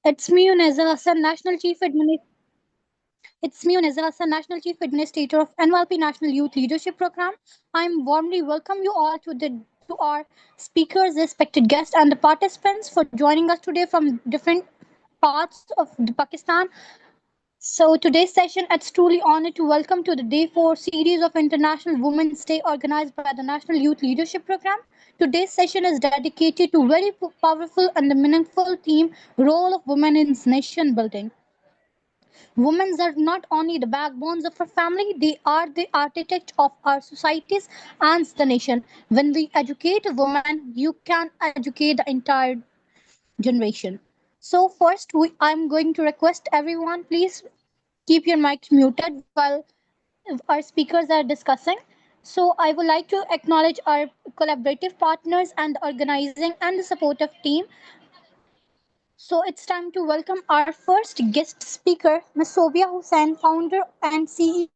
It's me, Uneza Hassan, National Chief Administrator of NYLP National Youth Leadership Program. I'm warmly welcome you all to our speakers, respected guests, and the participants for joining us today from different parts of the Pakistan. So today's session, it's truly honored to welcome to the Day 4 series of International Women's Day organized by the National Youth Leadership Program. Today's session is dedicated to very powerful and meaningful theme, role of women in nation building. Women are not only the backbones of our family, they are the architect of our societies and the nation. When we educate a woman, you can educate the entire generation. So first, I'm going to request everyone, please keep your mics muted while our speakers are discussing. So I would like to acknowledge our collaborative partners and the organizing and the supportive team. So it's time to welcome our first guest speaker, Ms. Sobia Hussain, founder and CEO,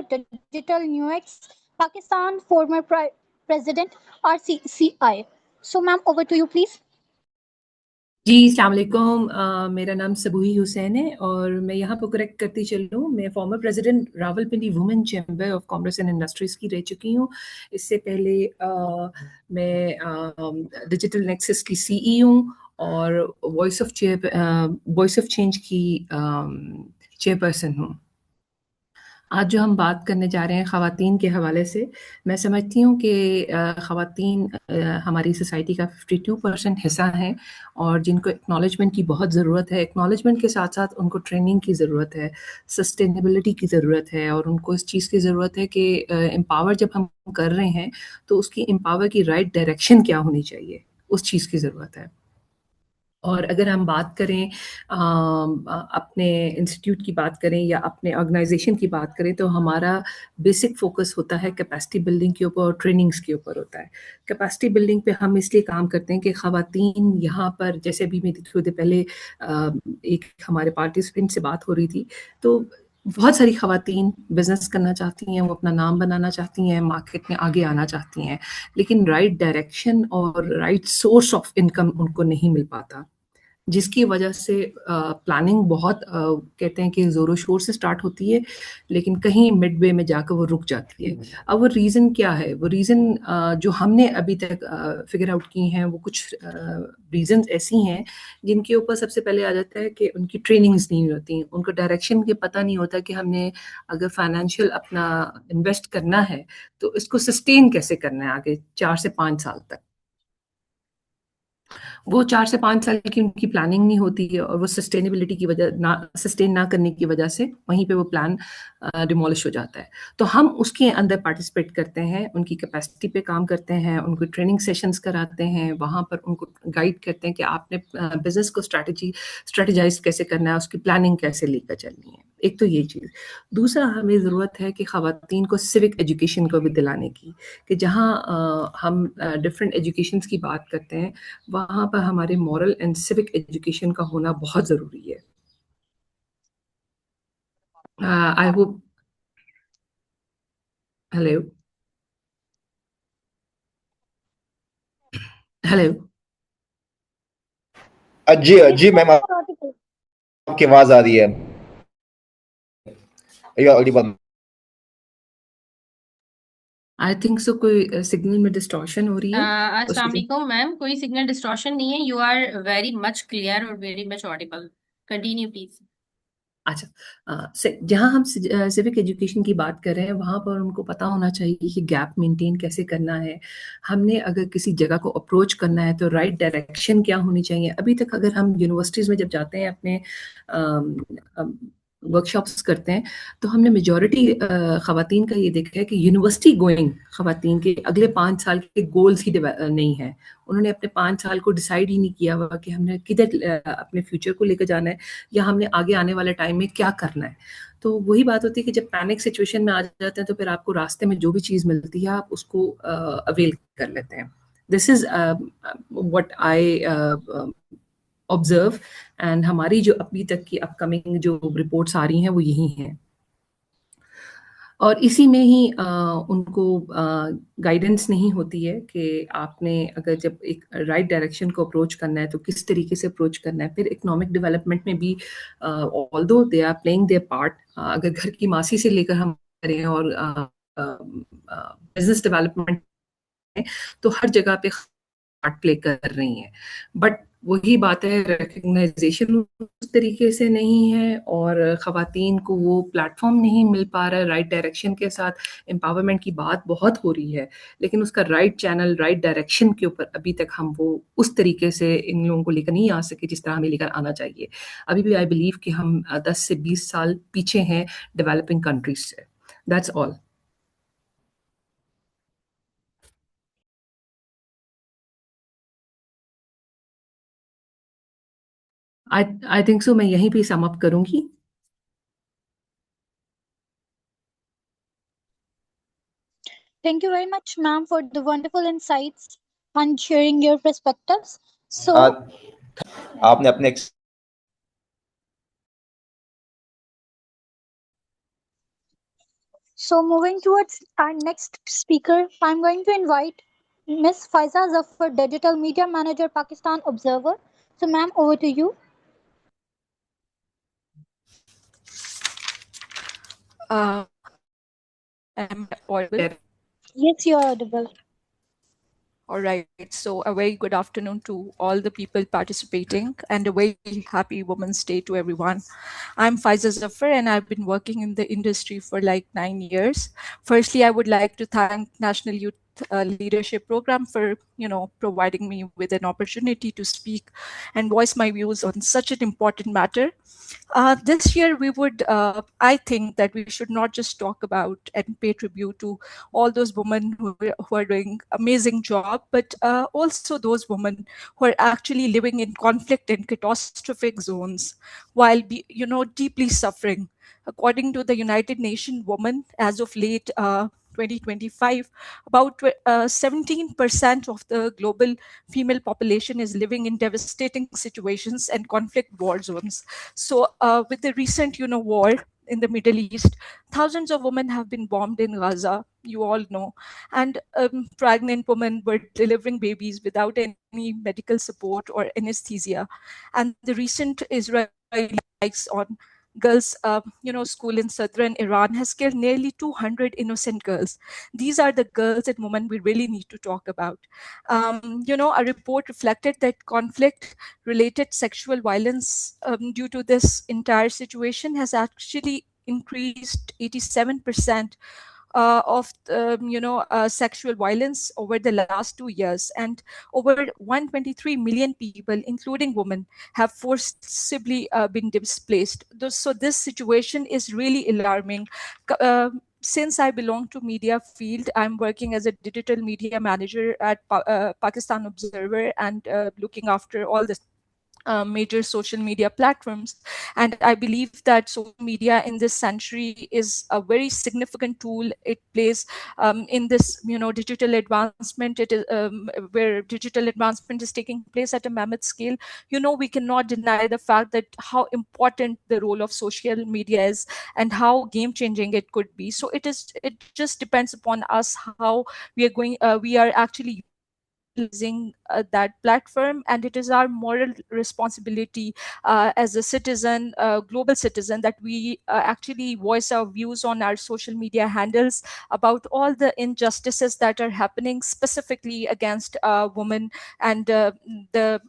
Digital Nuix Pakistan, former President, RCCI. So ma'am, over to you, please. جی السلام علیکم. میرا نام سبوہی حسین ہے اور میں یہاں پہ correct کرتی چلوں. میں former president Rawalpindi women chamber of commerce and industries کی رہ چکی ہوں. اس سے پہلے میں ڈیجیٹل نیکسس کی CEO ہوں اور وائس آف چینج کی چیئرپرسن ہوں. آج جو ہم بات کرنے جا رہے ہیں خواتین کے حوالے سے، میں سمجھتی ہوں کہ خواتین ہماری سوسائٹی کا 52% حصہ ہیں اور جن کو اکنالجمنٹ کی بہت ضرورت ہے. اکنالجمنٹ کے ساتھ ساتھ ان کو ٹریننگ کی ضرورت ہے، سسٹینیبلٹی کی ضرورت ہے، اور ان کو اس چیز کی ضرورت ہے کہ امپاور جب ہم کر رہے ہیں تو اس کی امپاور کی رائٹ ڈائریکشن کیا ہونی چاہیے، اس چیز کی ضرورت ہے. اور اگر ہم بات کریں اپنے انسٹیٹیوٹ کی بات کریں یا اپنے آرگنائزیشن کی بات کریں تو ہمارا بیسک فوکس ہوتا ہے کیپیسٹی بلڈنگ کے اوپر اور ٹریننگز کے اوپر ہوتا ہے. کیپیسٹی بلڈنگ پہ ہم اس لیے کام کرتے ہیں کہ خواتین یہاں پر، جیسے بھی میری تھوڑی دیر پہلے ایک ہمارے پارٹیسپینٹ سے بات ہو رہی تھی، تو بہت ساری خواتین بزنس کرنا چاہتی ہیں، وہ اپنا نام بنانا چاہتی ہیں، مارکیٹ میں آگے آنا چاہتی ہیں، لیکن رائٹ ڈائریکشن اور رائٹ سورس آف انکم ان کو نہیں مل پاتا، جس کی وجہ سے پلاننگ بہت کہتے ہیں کہ زور و شور سے سٹارٹ ہوتی ہے لیکن کہیں مڈ وے میں جا کر وہ رک جاتی ہے. اب وہ ریزن کیا ہے؟ وہ ریزن جو ہم نے ابھی تک فگر آؤٹ کی ہیں وہ کچھ ریزنز ایسی ہیں جن کے اوپر سب سے پہلے آ جاتا ہے کہ ان کی ٹریننگز نہیں ہوتی، ان کو ڈائریکشن کے پتہ نہیں ہوتا کہ ہم نے اگر فائنینشیل اپنا انویسٹ کرنا ہے تو اس کو سسٹین کیسے کرنا ہے آگے 4 سے 5 سال تک. وہ 4 سے 5 سال کی ان کی پلاننگ نہیں ہوتی ہے اور وہ سسٹینیبلٹی کی وجہ سسٹین نہ کرنے کی وجہ سے وہیں پہ وہ پلان ڈیمولش ہو جاتا ہے. تو ہم اس کے اندر پارٹیسپیٹ کرتے ہیں، ان کی کیپیسٹی پہ کام کرتے ہیں، ان کو ٹریننگ سیشنز کراتے ہیں، وہاں پر ان کو گائیڈ کرتے ہیں کہ آپ نے بزنس کو اسٹریٹجائز کیسے کرنا ہے، اس کی پلاننگ کیسے لے کر چلنی ہے. ایک تو یہ چیز. دوسرا، ہمیں ضرورت ہے کہ خواتین کو سوک ایجوکیشن کو بھی دلانے کی، کہ جہاں ہم ڈفرینٹ ایجوکیشنز کی بات کرتے ہیں وہاں پر ہمارے مورل اینڈ سوک ایجوکیشن کا ہونا بہت ضروری ہے. I hope. ہیلو ہیلو جی میم، آپ کی آواز آ رہی ہے. آئی تھنک سو کوئی سگنل میں ڈسٹورشن ہو رہی ہے. السلام علیکم میم، کوئی سگنل ڈسٹورشن نہیں ہے. You are very much clear اور very much audible. Continue please. اچھا، جہاں ہم سوک ایجوکیشن کی بات کر رہے ہیں وہاں پر ان کو پتہ ہونا چاہیے کہ گیپ مینٹین کیسے کرنا ہے. ہم نے اگر کسی جگہ کو اپروچ کرنا ہے تو رائٹ ڈائریکشن کیا ہونی چاہیے. ابھی تک اگر ہم یونیورسٹیز میں جب جاتے ہیں اپنے ورکشاپس کرتے ہیں تو ہم نے میجورٹی خواتین کا یہ دیکھا ہے کہ یونیورسٹی گوئنگ خواتین کے اگلے 5 سال کے گولز ہی نہیں ہیں. انہوں نے اپنے 5 سال کو ڈیسائیڈ ہی نہیں کیا ہوا کہ ہم نے کدھر اپنے فیوچر کو لے کر جانا ہے یا ہم نے آگے آنے والے ٹائم میں کیا کرنا ہے. تو وہی بات ہوتی ہے کہ جب پینک سچویشن میں آ جاتے ہیں تو پھر آپ کو راستے میں جو بھی چیز ملتی ہے آپ اس کو اویل کر لیتے ہیں. This is what I observe, and ہماری جو ابھی تک کی اپ کمنگ جو رپورٹس آ رہی ہیں وہ یہی ہیں. اور اسی میں ہی ان کو گائیڈنس نہیں ہوتی ہے کہ آپ نے اگر جب ایک رائٹ ڈائریکشن کو اپروچ کرنا ہے تو کس طریقے سے اپروچ کرنا ہے. پھر اکنامک ڈیولپمنٹ میں بھی although they are playing their part. اگر گھر کی ماسی سے لے کر ہم کریں اور بزنس ڈیولپمنٹ تو ہر جگہ پہ پارٹ پلے کر رہی ہیں. بٹ وہی بات ہے, ریکگنائزیشن اس طریقے سے نہیں ہے اور خواتین کو وہ پلیٹ فارم نہیں مل پا رہا ہے. رائٹ ڈائریکشن کے ساتھ امپاورمنٹ کی بات بہت ہو رہی ہے, لیکن اس کا رائٹ چینل, رائٹ ڈائریکشن کے اوپر ابھی تک ہم وہ اس طریقے سے ان لوگوں کو لے کر نہیں آ سکے جس طرح ہمیں لے کر آنا چاہیے. ابھی بھی آئی بلیو کہ ہم 10 سے 20 سال پیچھے ہیں ڈیولپنگ کنٹریز سے. That's all. I think so میں یہیں پہ سم اپ کروں گی. Thank you very much, ma'am, for the wonderful insights and sharing your perspectives. So, आपने अपने moving towards our next speaker, I'm going to invite Miss Faiza Zafar, Digital Media Manager, Pakistan Observer. So, ma'am, over to you. Am I audible? Yes, you are audible. All right. So a very good afternoon to all the people participating and a very happy Women's Day to everyone. I'm Faiza Zafar and I've been working in the industry for like 9 years. Firstly, I would like to thank National Youth Leadership Program for, providing me with an opportunity to speak and voice my views on such an important matter. This year, I think that we should not just talk about and pay tribute to all those women who are doing amazing job, but also those women who are actually living in conflict and catastrophic zones while deeply suffering. According to the United Nations Women, as of late 2025, about 17% of the global female population is living in devastating situations and conflict war zones. So with the recent, war in the Middle East, thousands of women have been bombed in Gaza, you all know, and pregnant women were delivering babies without any medical support or anesthesia. And the recent Israeli strikes on girls, school in southern Iran has killed nearly 200 innocent girls. These are the girls and women we really need to talk about. A report reflected that conflict-related sexual violence due to this entire situation has actually increased 87% of sexual violence over the last 2 years, and over 123 million people, including women, have forcibly been displaced. So this situation is really alarming. Since I belong to media field, I'm working as a digital media manager at Pakistan Observer and looking after all the major social media platforms. And I believe that social media in this century is a very significant tool. It plays in this, digital advancement. It is where digital advancement is taking place at a mammoth scale. We cannot deny the fact that how important the role of social media is and how game changing it could be. So it just depends upon us how we are actually using that platform, and it is our moral responsibility as a citizen, global citizen, that we actually voice our views on our social media handles about all the injustices that are happening specifically against women, and the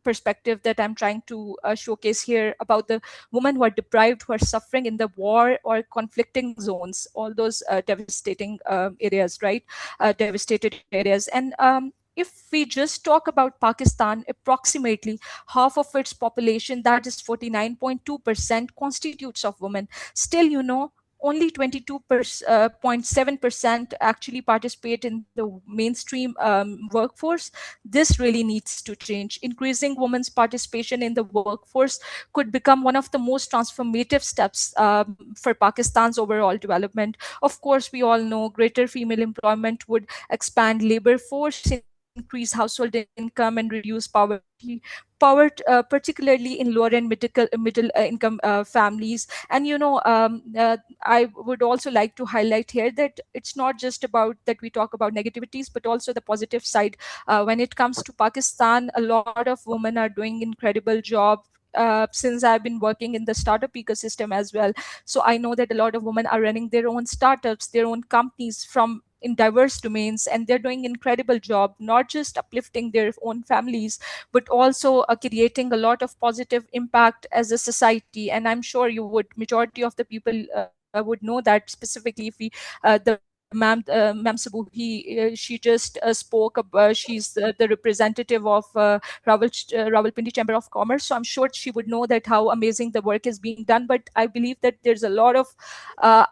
perspective that I'm trying to showcase here about the women who are deprived, who are suffering in the war or conflicting zones, all those devastating areas, right? Devastated areas. And if we just talk about Pakistan, approximately half of its population, that is 49.2%, constitutes of women. Still, only 22.7% actually participate in the mainstream workforce. This really needs to change. Increasing women's participation in the workforce could become one of the most transformative steps for Pakistan's overall development. Of course, we all know greater female employment would expand labor force in increase household income and reduce poverty, particularly in lower and middle income families. And I would also like to highlight here that it's not just about that we talk about negativities, but also the positive side. When it comes to Pakistan, a lot of women are doing incredible job. Since I've been working in the startup ecosystem as well, so I know that a lot of women are running their own startups, their own companies from in diverse domains, and they're doing incredible job, not just uplifting their own families, but also creating a lot of positive impact as a society. And I'm sure you would, majority of the people would know that specifically if we the Ma'am Sabuhi, she just spoke about, she's the representative of Rawalpindi Chamber of Commerce. So I'm sure she would know that how amazing the work is being done. But I believe that there's a lot of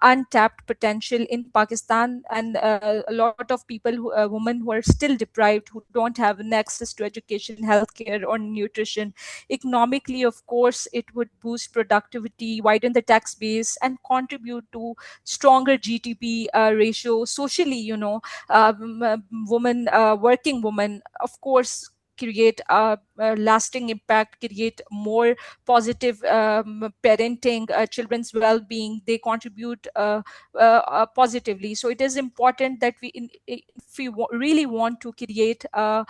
untapped potential in Pakistan, and a lot of people, women who are still deprived, who don't have an access to education, healthcare, or nutrition. Economically, of course, it would boost productivity, widen the tax base, and contribute to stronger GDP ratio. Socially, working women, of course, create a lasting impact, create more positive parenting, children's well-being. They contribute positively. So it is important that if we really want to create a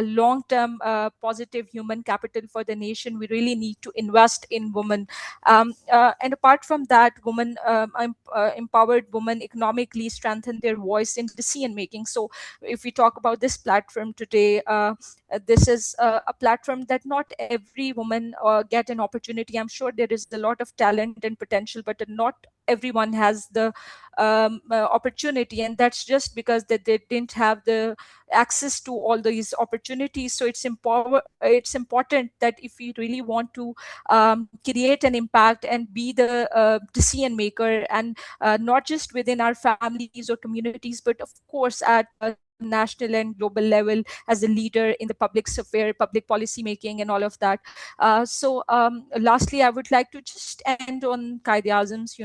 long-term positive human capital for the nation, we really need to invest in women. And apart from that, women, empowered women economically strengthen their voice in decision making. So if we talk about this platform today, this is a platform that not every woman get an opportunity. I'm sure there is a lot of talent and potential, but not everyone has the opportunity, and that's just because that they didn't have the access to all these opportunities. So it's important that if we really want to create an impact and be the decision maker, and not just within our families or communities, but of course at a national and global level as a leader in the public sphere, public policy making, and all of that. So lastly, I would like to just end on Quaid-e-Azam's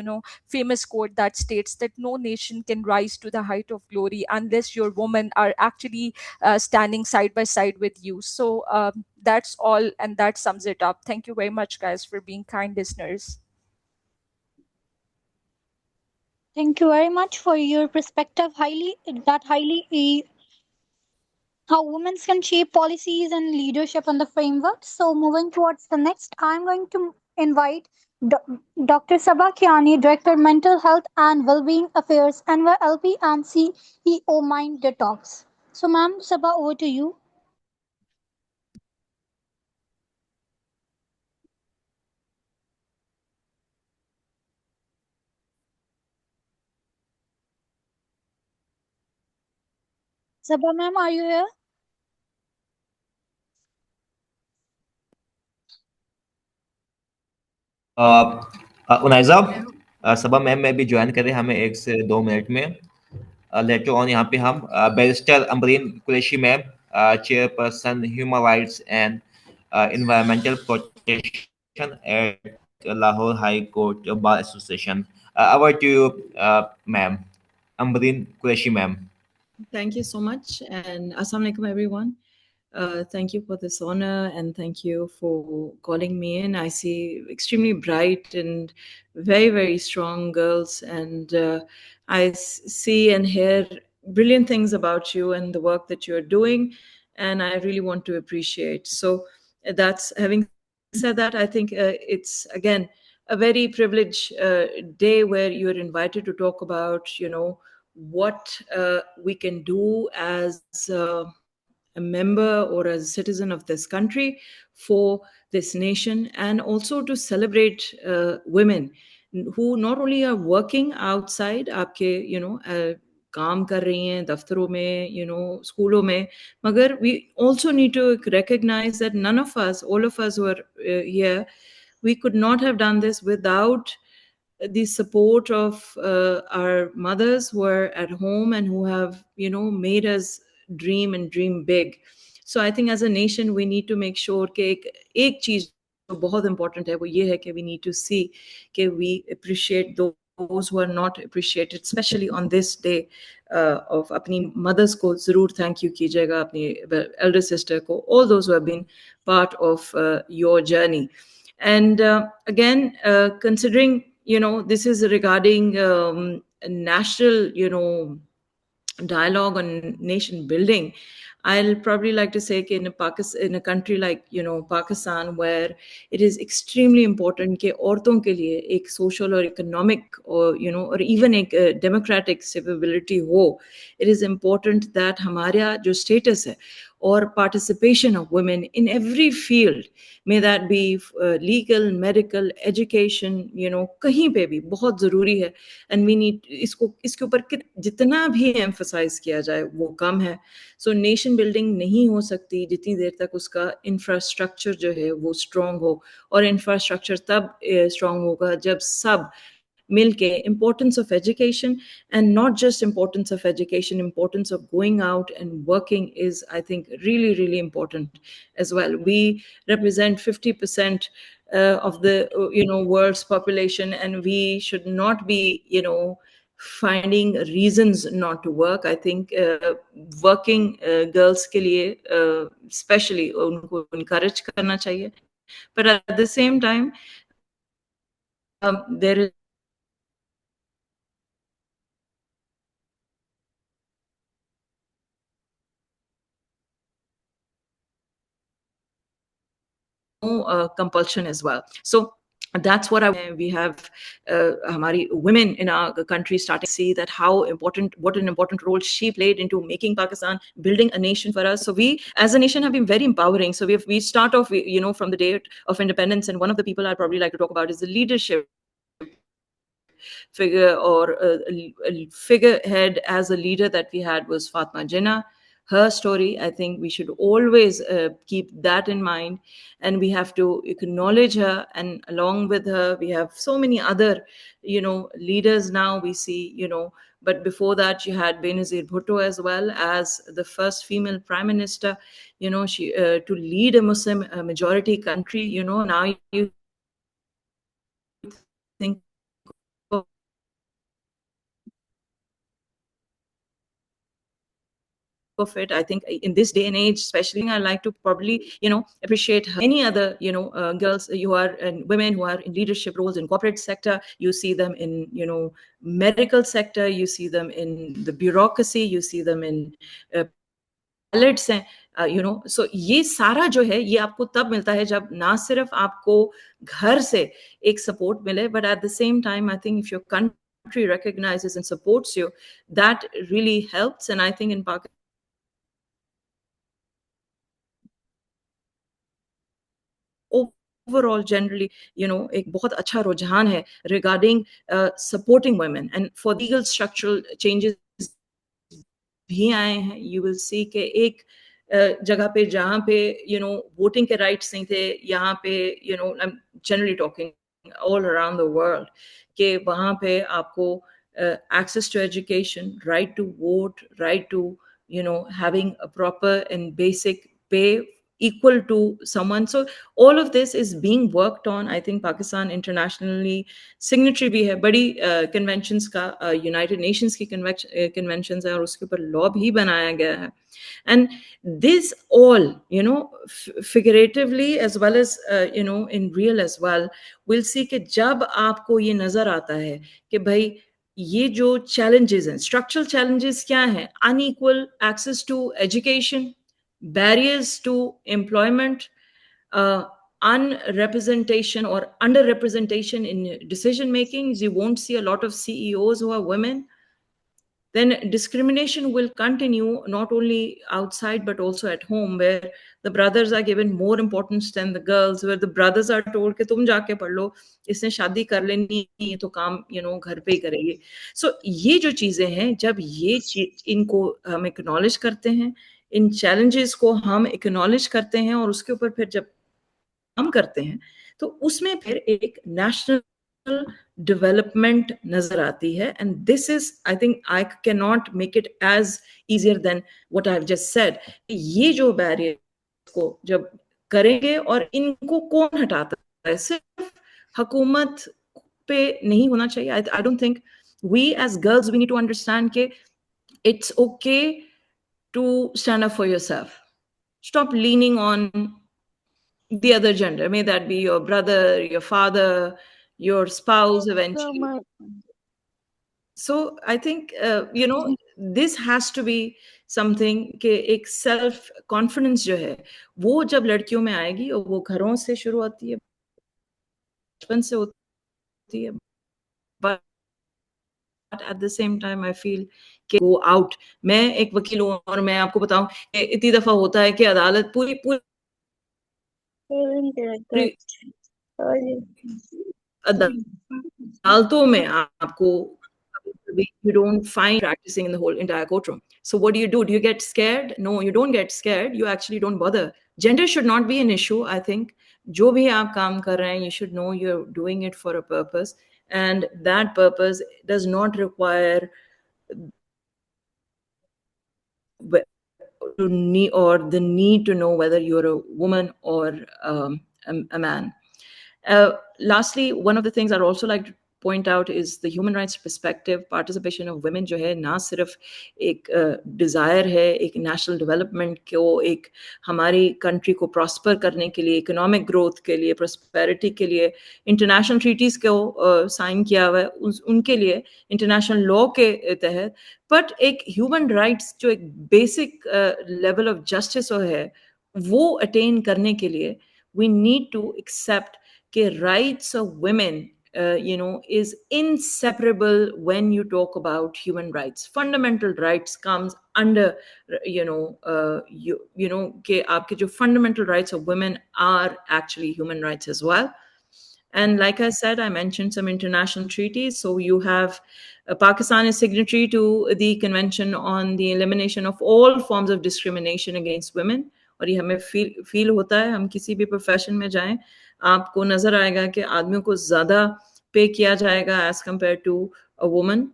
famous quote that states that no nation can rise to the height of glory unless your women are actually standing side by side with you. So that's all, and that sums it up. Thank you very much, guys, for being kind listeners. Thank you very much for your perspective. How women can shape policies and leadership and the framework. So moving towards the next, I'm going to invite Dr. Sabah Kiani, Director Mental Health and Wellbeing Affairs, NYLP, and CEO Mind Detox. So ma'am, Sabah, over to you. Sabah ma'am, are you here? Unaiza, Saba ma'am में भी join करें हमें 1 से 2 minute में। Later on यहाँ पे हम barrister Amreen Qureshi ma'am, chairperson human rights and environmental protection at Lahore high court bar association. Over to you, ma'am, Ambreen Qureshi ma'am. Thank you so much, and Assalamu alaikum everyone. Thank you for this honor, and thank you for calling me in. I see extremely bright and very, very strong girls, and I see and hear brilliant things about you and the work that you're doing, and I really want to appreciate. So that's, having said that, I think it's again a very privileged day where you're invited to talk about, what we can do as a member or as a citizen of this country for this nation, and also to celebrate women who not only are working outside आपके काम कर रही हैं दफ्तरों में, स्कूलों में, मगर we also need to recognize that none of us, all of us who are here, we could not have done this without the support of our mothers who are at home and who have made us dream and dream big. So I think as a nation we need to make sure कि एक चीज जो बहुत important है वो ये है कि we need to see कि we appreciate those those who are not appreciated, especially on this day of apni mothers ko zarur thank you kijega, apni elder sister ko, all those who have been part of your journey. And again, considering, this is regarding national, dialogue on nation building, I'll probably like to say in a country like Pakistan, where it is extremely important कि औरतों के लिए एक social or economic or or even a democratic stability हो, it is important that हमारा जो status है or participation of women in every field, may that be legal, medical, education, कहीं पे भी बहुत ज़रूरी है. And we need इसके ऊपर जितना भी emphasize किया जाए वो कम है. So nation building नहीं हो सकती जितनी देर तक उसका infrastructure जो है वो strong हो, और infrastructure तब strong होगा जब सब milke importance of education, and not just importance of education, importance of going out and working is, I think, really, really important as well. We represent 50% of the world's population, and we should not be finding reasons not to work. I think working girls ke liye especially unko encourage karna chahiye, but at the same time there is compulsion as well. So that's what we have hamari women in our country starting to see that what an important role she played into making Pakistan, building a nation for us. So we as a nation have been very empowering. So we start off from the day of independence, and one of the people I'd probably like to talk about is the leadership figure or a figurehead as a leader that we had was Fatma Jinnah. Her story, I think we should always keep that in mind, and we have to acknowledge her. And along with her, we have so many other, leaders now we see, but before that, you had Benazir Bhutto as well as the first female prime minister, she to lead a Muslim majority country, now you think of it. I think in this day and age, especially, I like to probably, appreciate any other, girls who are and women who are in leadership roles in corporate sector. You see them in, medical sector. You see them in the bureaucracy. You see them in pilots. So ये सारा जो है ये आपको तब मिलता है जब ना सिर्फ आपको घर से एक support मिले, but at the same time, I think if your country recognizes and supports you, that really helps. And I think in Pakistan, overall generally एक बहुत अच्छा रुझान है regarding supporting women, and for legal structural changes भी आए हैं. You will see कि एक जगह पे जहाँ पे voting के rights नहीं थे, यहाँ पे I'm generally talking all around the world, कि वहाँ पे आपको access to education, right to vote, right to having a proper and basic pay equal to someone. So all of this is being worked on. I think Pakistan internationally signatory bhi hai badi conventions ka, United Nations ki conventions hai, aur uske upar law bhi banaya gaya hai. And this all, figuratively as well as, in real as well, we'll see कि जब आपको ये नजर आता है कि भाई ये जो challenges हैं, structural challenges क्या हैं? Unequal access to education, barriers to employment, unrepresentation or underrepresentation in decision making. You won't see a lot of CEOs who are women. Then discrimination will continue not only outside but also at home, where the brothers are given more importance than the girls, where the brothers are told कि तुम जाके पढ़ लो, इसने शादी कर लेनी है तो काम घर पे ही करेगी. So ये जो चीजें हैं, जब ये इनको हम acknowledge करते हैं, इन challenges को हम acknowledge करते हैं और उसके ऊपर फिर जब काम करते हैं, तो उसमें फिर एक national development nazar aati hai. And this is, I think, I cannot make it as easier than what I've just said. ये जो barrier को जब करेंगे और इनको कौन हटाता है? सिर्फ हुकूमत पे नहीं होना चाहिए. I don't think we as girls, we need to understand कि it's okay to stand up for yourself. Stop leaning on the other gender. May that be your brother, your father, your spouse eventually. So I think, this has to be something कि एक self confidence जो है वो जब लड़कियों में आएगी और वो घरों से शुरू होती है, बचपन से होती है, but at the same time I feel कि go out. मैं एक वकील हूँ और मैं आपको बताऊं कि इतनी दफा होता है कि अदालत पूरी अदालतों में आपको you don't find practicing in the whole entire courtroom. So what do? Do you get scared? No, you don't get scared. You actually don't bother. Gender should not be an issue, I think. जो भी आप काम कर रहे हैं, you should know you're doing it for a purpose, and that purpose does not require the need to know whether you're a woman or a man. Lastly, one of the things I'd also like to point out is the human rights perspective. Participation of women जो है ना सिर्फ एक desire है एक national development को, एक हमारी country को prosper करने के लिए, economic growth के लिए, prosperity के लिए, international treaties को sign किया हुआ है उनके लिए, international law के तहत, but एक human rights जो एक basic level of justice है वो attain करने के लिए we need to accept कि rights of women is inseparable when you talk about human rights. Fundamental rights comes under कि आपके जो fundamental rights of women are actually human rights as well. And like I said, I mentioned some international treaties. So you have Pakistan is signatory to the Convention on the Elimination of All Forms of Discrimination Against Women. और ये हमें feel होता है, हम किसी भी profession में जाएं आपको नजर आएगा कि आदमियों को ज्यादा पे किया जाएगा as compare to a woman.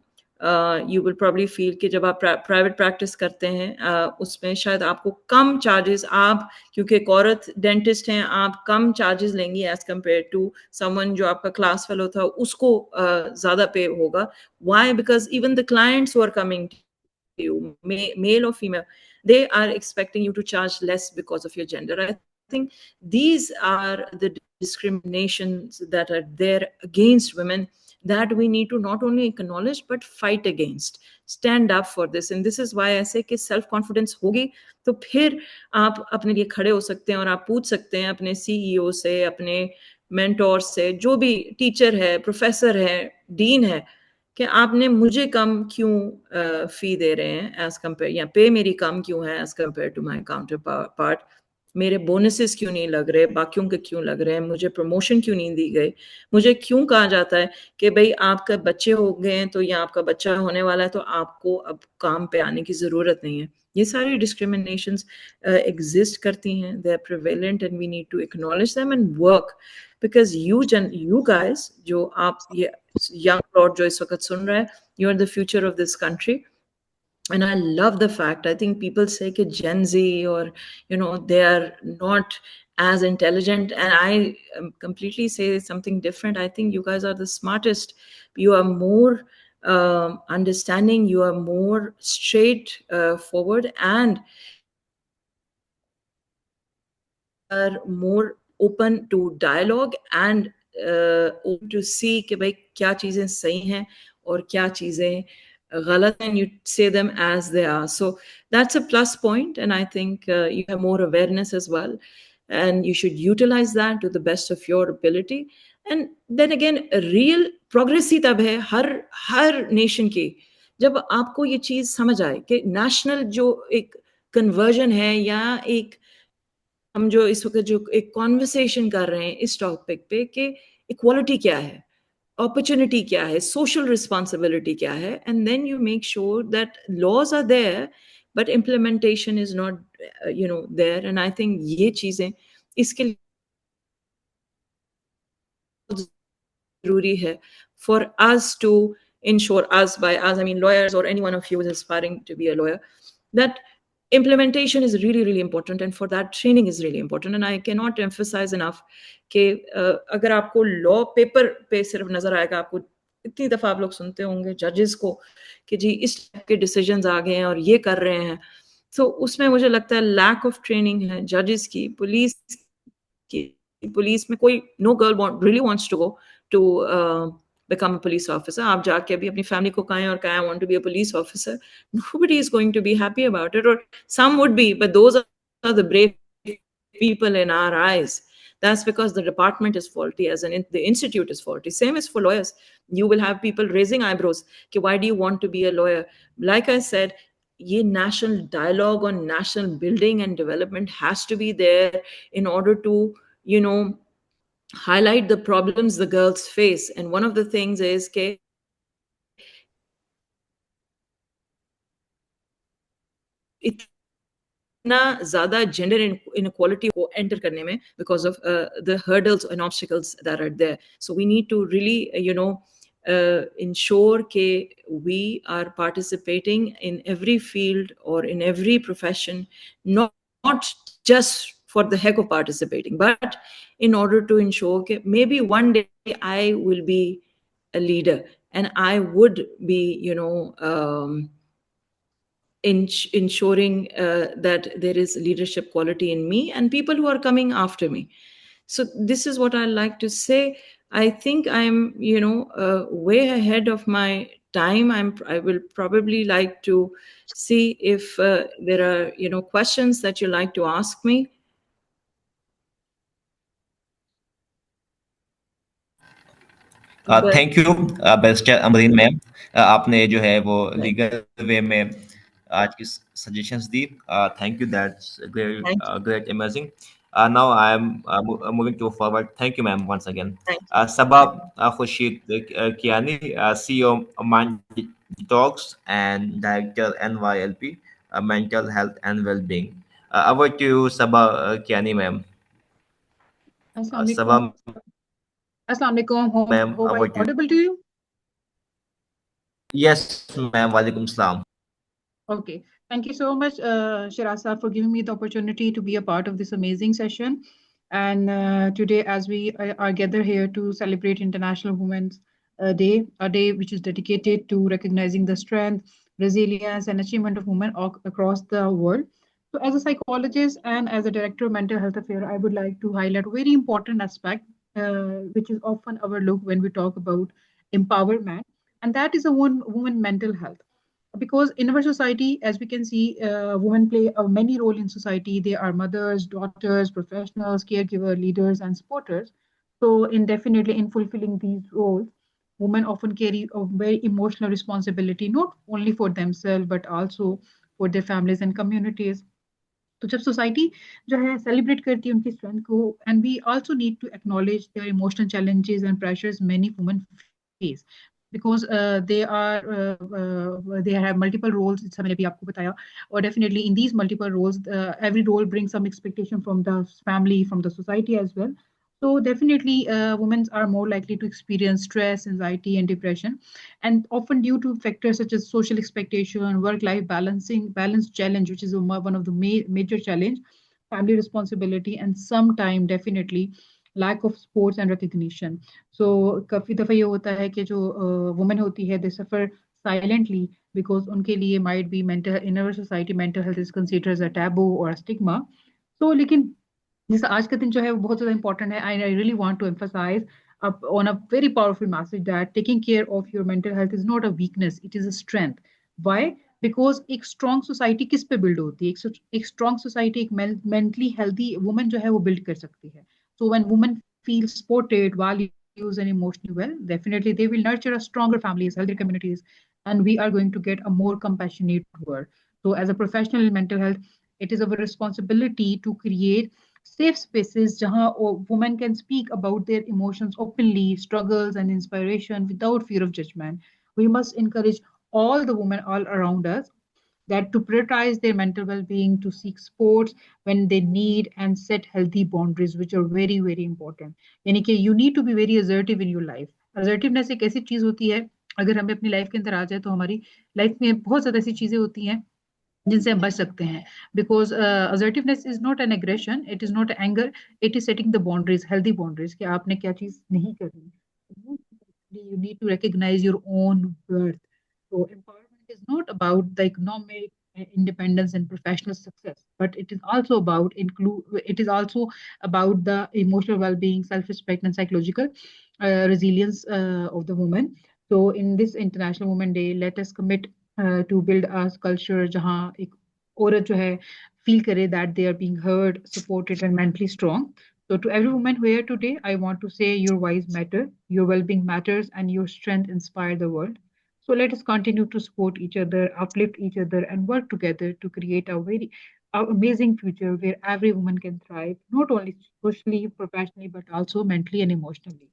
You will probably feel कि जब आप प्राइवेट प्रैक्टिस करते हैं उसमें शायद आपको कम चार्जेस, आप क्योंकि एक औरत डेंटिस्ट हैं, आप कम चार्जेस लेंगी एज कंपेयर टू समवन जो आपका क्लास फेलो था, उसको ज्यादा पे होगा. Why? Because even the clients who are coming to you, male और female, they are expecting you to charge less because of your gender. I think these are the discriminations that are there against women that we need to not only acknowledge but fight against, stand up for this. And this is why I say कि self confidence होगी तो फिर आप अपने लिए खड़े हो सकते हैं और आप पूछ सकते हैं अपने CEO से, अपने मेंटोर से, जो भी टीचर है, प्रोफेसर है, डीन है, कि आपने मुझे कम क्यों फी दे रहे हैं एज कंपेयर, या पे मेरी कम क्यों है as compare to my counterpart, मेरे बोनसेस क्यों नहीं लग रहे, बाकियों के क्यों लग रहे हैं, मुझे प्रमोशन क्यों नहीं दी गई, मुझे क्यों कहा जाता है कि भाई आपका बच्चे हो गए हैं तो या आपका बच्चा होने वाला है तो आपको अब काम पे आने की ज़रूरत नहीं है. ये सारी डिस्क्रिमिनेशंस एग्जिस्ट करती हैं, they are prevalent and we need to acknowledge them and work, because you guys, जो आप ये young crowd जो इस वक्त सुन रहा है, you are the future of this country. And I love the fact, I think people say कि Gen Z or they are not as intelligent, and I completely say something different. I think you guys are the smartest. You are more understanding, you are more straight forward, and are more open to dialogue and open to see कि भाई क्या चीजें सही हैं और क्या चीजें गलत हैं, and you say them as they are. So that's a plus point, and I think you have more awareness as well, and you should utilize that to the best of your ability. And then again, real progress ही तब है हर nation की जब आपको ये चीज समझ आए कि नेशनल जो एक कन्वर्जन है, या एक हम जो इस वक्त जो एक कॉन्वर्सेशन कर रहे हैं इस टॉपिक पे कि इक्वालिटी क्या है, opportunity क्या है, social responsibility क्या है, and then you make sure that laws are there but implementation is not there. And I think ये चीजें इसके लिए जरूरी है for us to ensure, us by us I mean lawyers or any one of you is aspiring to be a lawyer, that implementation is really, really important, and for that training is really important. And I cannot emphasize enough کہ اگر آپ کو لا paper پہ صرف نظر آئے گا, آپ کو اتنی دفعہ آپ لوگ سنتے ہوں گے ججز کو کہ جی اس ٹائپ کے ڈیسیجنز آ گئے ہیں اور یہ کر رہے ہیں, تو اس میں مجھے لگتا ہے لیک آف ٹریننگ ہے ججز کی. پولیس میں کوئی no girl really wants to go to become a police officer. آپ جا کے ابھی اپنی فیملی کو کہیں اور کہیں I want to be a police officer, nobody is going to be happy about it, or some would be, but those are the brave people in our eyes. That's because the department is faulty, as in the institute is faulty. Same is for lawyers. You will have people raising eyebrows. Why do you want to be a lawyer? Like I said, ye national dialogue on national building and development has to be there in order to, you know, highlight the problems the girls face. And one of the things is that اتنا زیادہ gender inequality کو inter کرنے میں because of the hurdles and obstacles that are there. So we need to really, you know, ensure that we are participating in every field or in every profession, not just for the heck of participating, but in order to ensure that maybe one day I will be a leader and I would be, you know, ensuring that there is leadership quality in me and people who are coming after me. So this is what I like to say. I think I'm, you know, way ahead of my time. I will probably like to see if there are, you know, questions that you like to ask me. Thank you barrister Amreen ma'am, آپ نے جو ہے وہ legal way میں آج کی suggestions the. Thank you, that's great, amazing. Now I am moving to forward. Thank you, ma'am, once again. Sabah Khurshid Kiani, CEO Mind Talks and Director NYLP, Mental Health and Wellbeing. Over to you, Sabah Kiani, ma'am. Sabah, Assalamu alaikum. Hope I'm audible to you? Yes, ma'am. Walaikum salam. Okay. Thank you so much, Shirasa, for giving me the opportunity to be a part of this amazing session. And today, as we are gathered here to celebrate International Women's Day, a day which is dedicated to recognizing the strength, resilience, and achievement of women across the world. So as a psychologist and as a director of mental health affairs, I would like to highlight a very important aspect, which is often overlooked when we talk about empowerment, and that is a woman mental health. Because in our society, as we can see, women play a many role in society. They are mothers, daughters, professionals, caregiver, leaders, and supporters. So definitely in fulfilling these roles, women often carry a very emotional responsibility, not only for themselves, but also for their families and communities. تو جب society جو ہے celebrate کرتی ہے ان کی strength کو, and we also need to acknowledge their emotional challenges and pressures many women face, because they have multiple roles. It's میں نے بھی آپ کو بتایا, اور definitely in these multiple roles, every role brings some expectation from the family, from the society as well. So definitely women are more likely to experience stress, anxiety, and depression, and often due to factors such as social expectation, work-life balance challenge, which is one of the major challenge, family responsibility, and sometime definitely lack of sports and recognition. So کافی دفعہ یہ ہوتا ہے کہ جو women ہوتی ہے, they suffer silently because ان کے لیے might be in our society mental health is considered as a taboo or a stigma. So لیکن جیسا آج کا دن جو ہے وہ بہت زیادہ امپورٹنٹ ہے. I really want to emphasize on a very powerful message that taking care of your mental health is not a weakness, it is a strength. Why? Because ایک اسٹرانگ سوسائٹی کس پہ بلڈ ہوتی ہے؟ ایک strong society ایک mentally healthy women جو ہے وہ بلڈ کر سکتی ہے. So when women feel supported, valued, and emotionally well, definitely they will nurture a stronger families, healthier communities, and we are going to get a more compassionate world. So as a professional in mental health, it is our responsibility to create safe spaces jahan women can speak about their emotions openly, struggles, and inspiration without fear of judgment. We must encourage all the women all around us that to prioritize their mental well-being, to seek sports when they need, and set healthy boundaries, which are very, very important. یعنی کہ you need to be very assertive in your life. Assertiveness ایک ایسی چیز ہوتی ہے, اگر ہمیں اپنی لائف کے اندر آ جائے تو ہماری لائف میں بہت زیادہ ایسی چیزیں ہوتی ہیں جن سے ہم بچ سکتے ہیں. Because assertiveness is not an aggression, it is not anger, it is setting the boundaries, healthy boundaries, کہ آپ نے کیا چیز نہیں کرنی. You need to recognize your own worth. So empowerment is not about the economic independence and professional success, but it is also about it is also about the emotional well-being, self-respect, and psychological resilience of the woman. So in this International Women Day, let us commit to build a culture جہاں ایک عورت جو ہے feel کرے that they are being heard, supported, and mentally strong. So to every woman here today, I want to say your voice matter, your well-being matters, and your strength inspire the world. So let us continue to support each other, uplift each other, and work together to create a amazing future where every woman can thrive, not only socially, professionally, but also mentally and emotionally.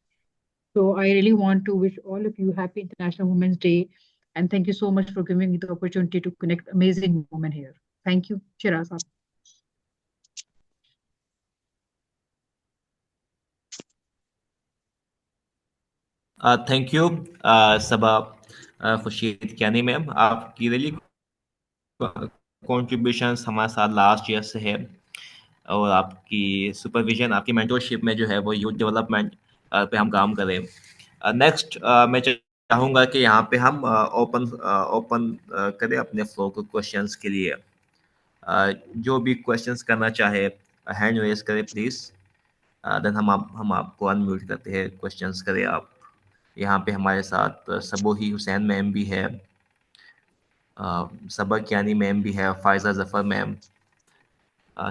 So I really want to wish all of you happy International Women's Day, and thank you so much for giving me the opportunity to connect amazing women here. Thank you, Shiraz. Thank you صبا خورشید کیانی میم. آپ کی rally contributions ہمارے ساتھ last year سے ہے, اور آپ کی supervision, آپ کی مینٹورشپ میں جو ہے وہ یوتھ ڈیولپمنٹ پہ ہم کام کریں. نیکسٹ میں چاہوں گا کہ یہاں پہ ہم اوپن کریں اپنے فلور کو کوشچنس کے لیے. جو بھی کوشچنس کرنا چاہے ہینڈ ریز کرے پلیز, دین ہم آپ کو انمیوٹ کرتے ہیں, کوشچنس کریں آپ. یہاں پہ ہمارے ساتھ سبوہی حسین میم بھی ہے, صبا کیانی میم بھی ہے, فائزہ ظفر میم,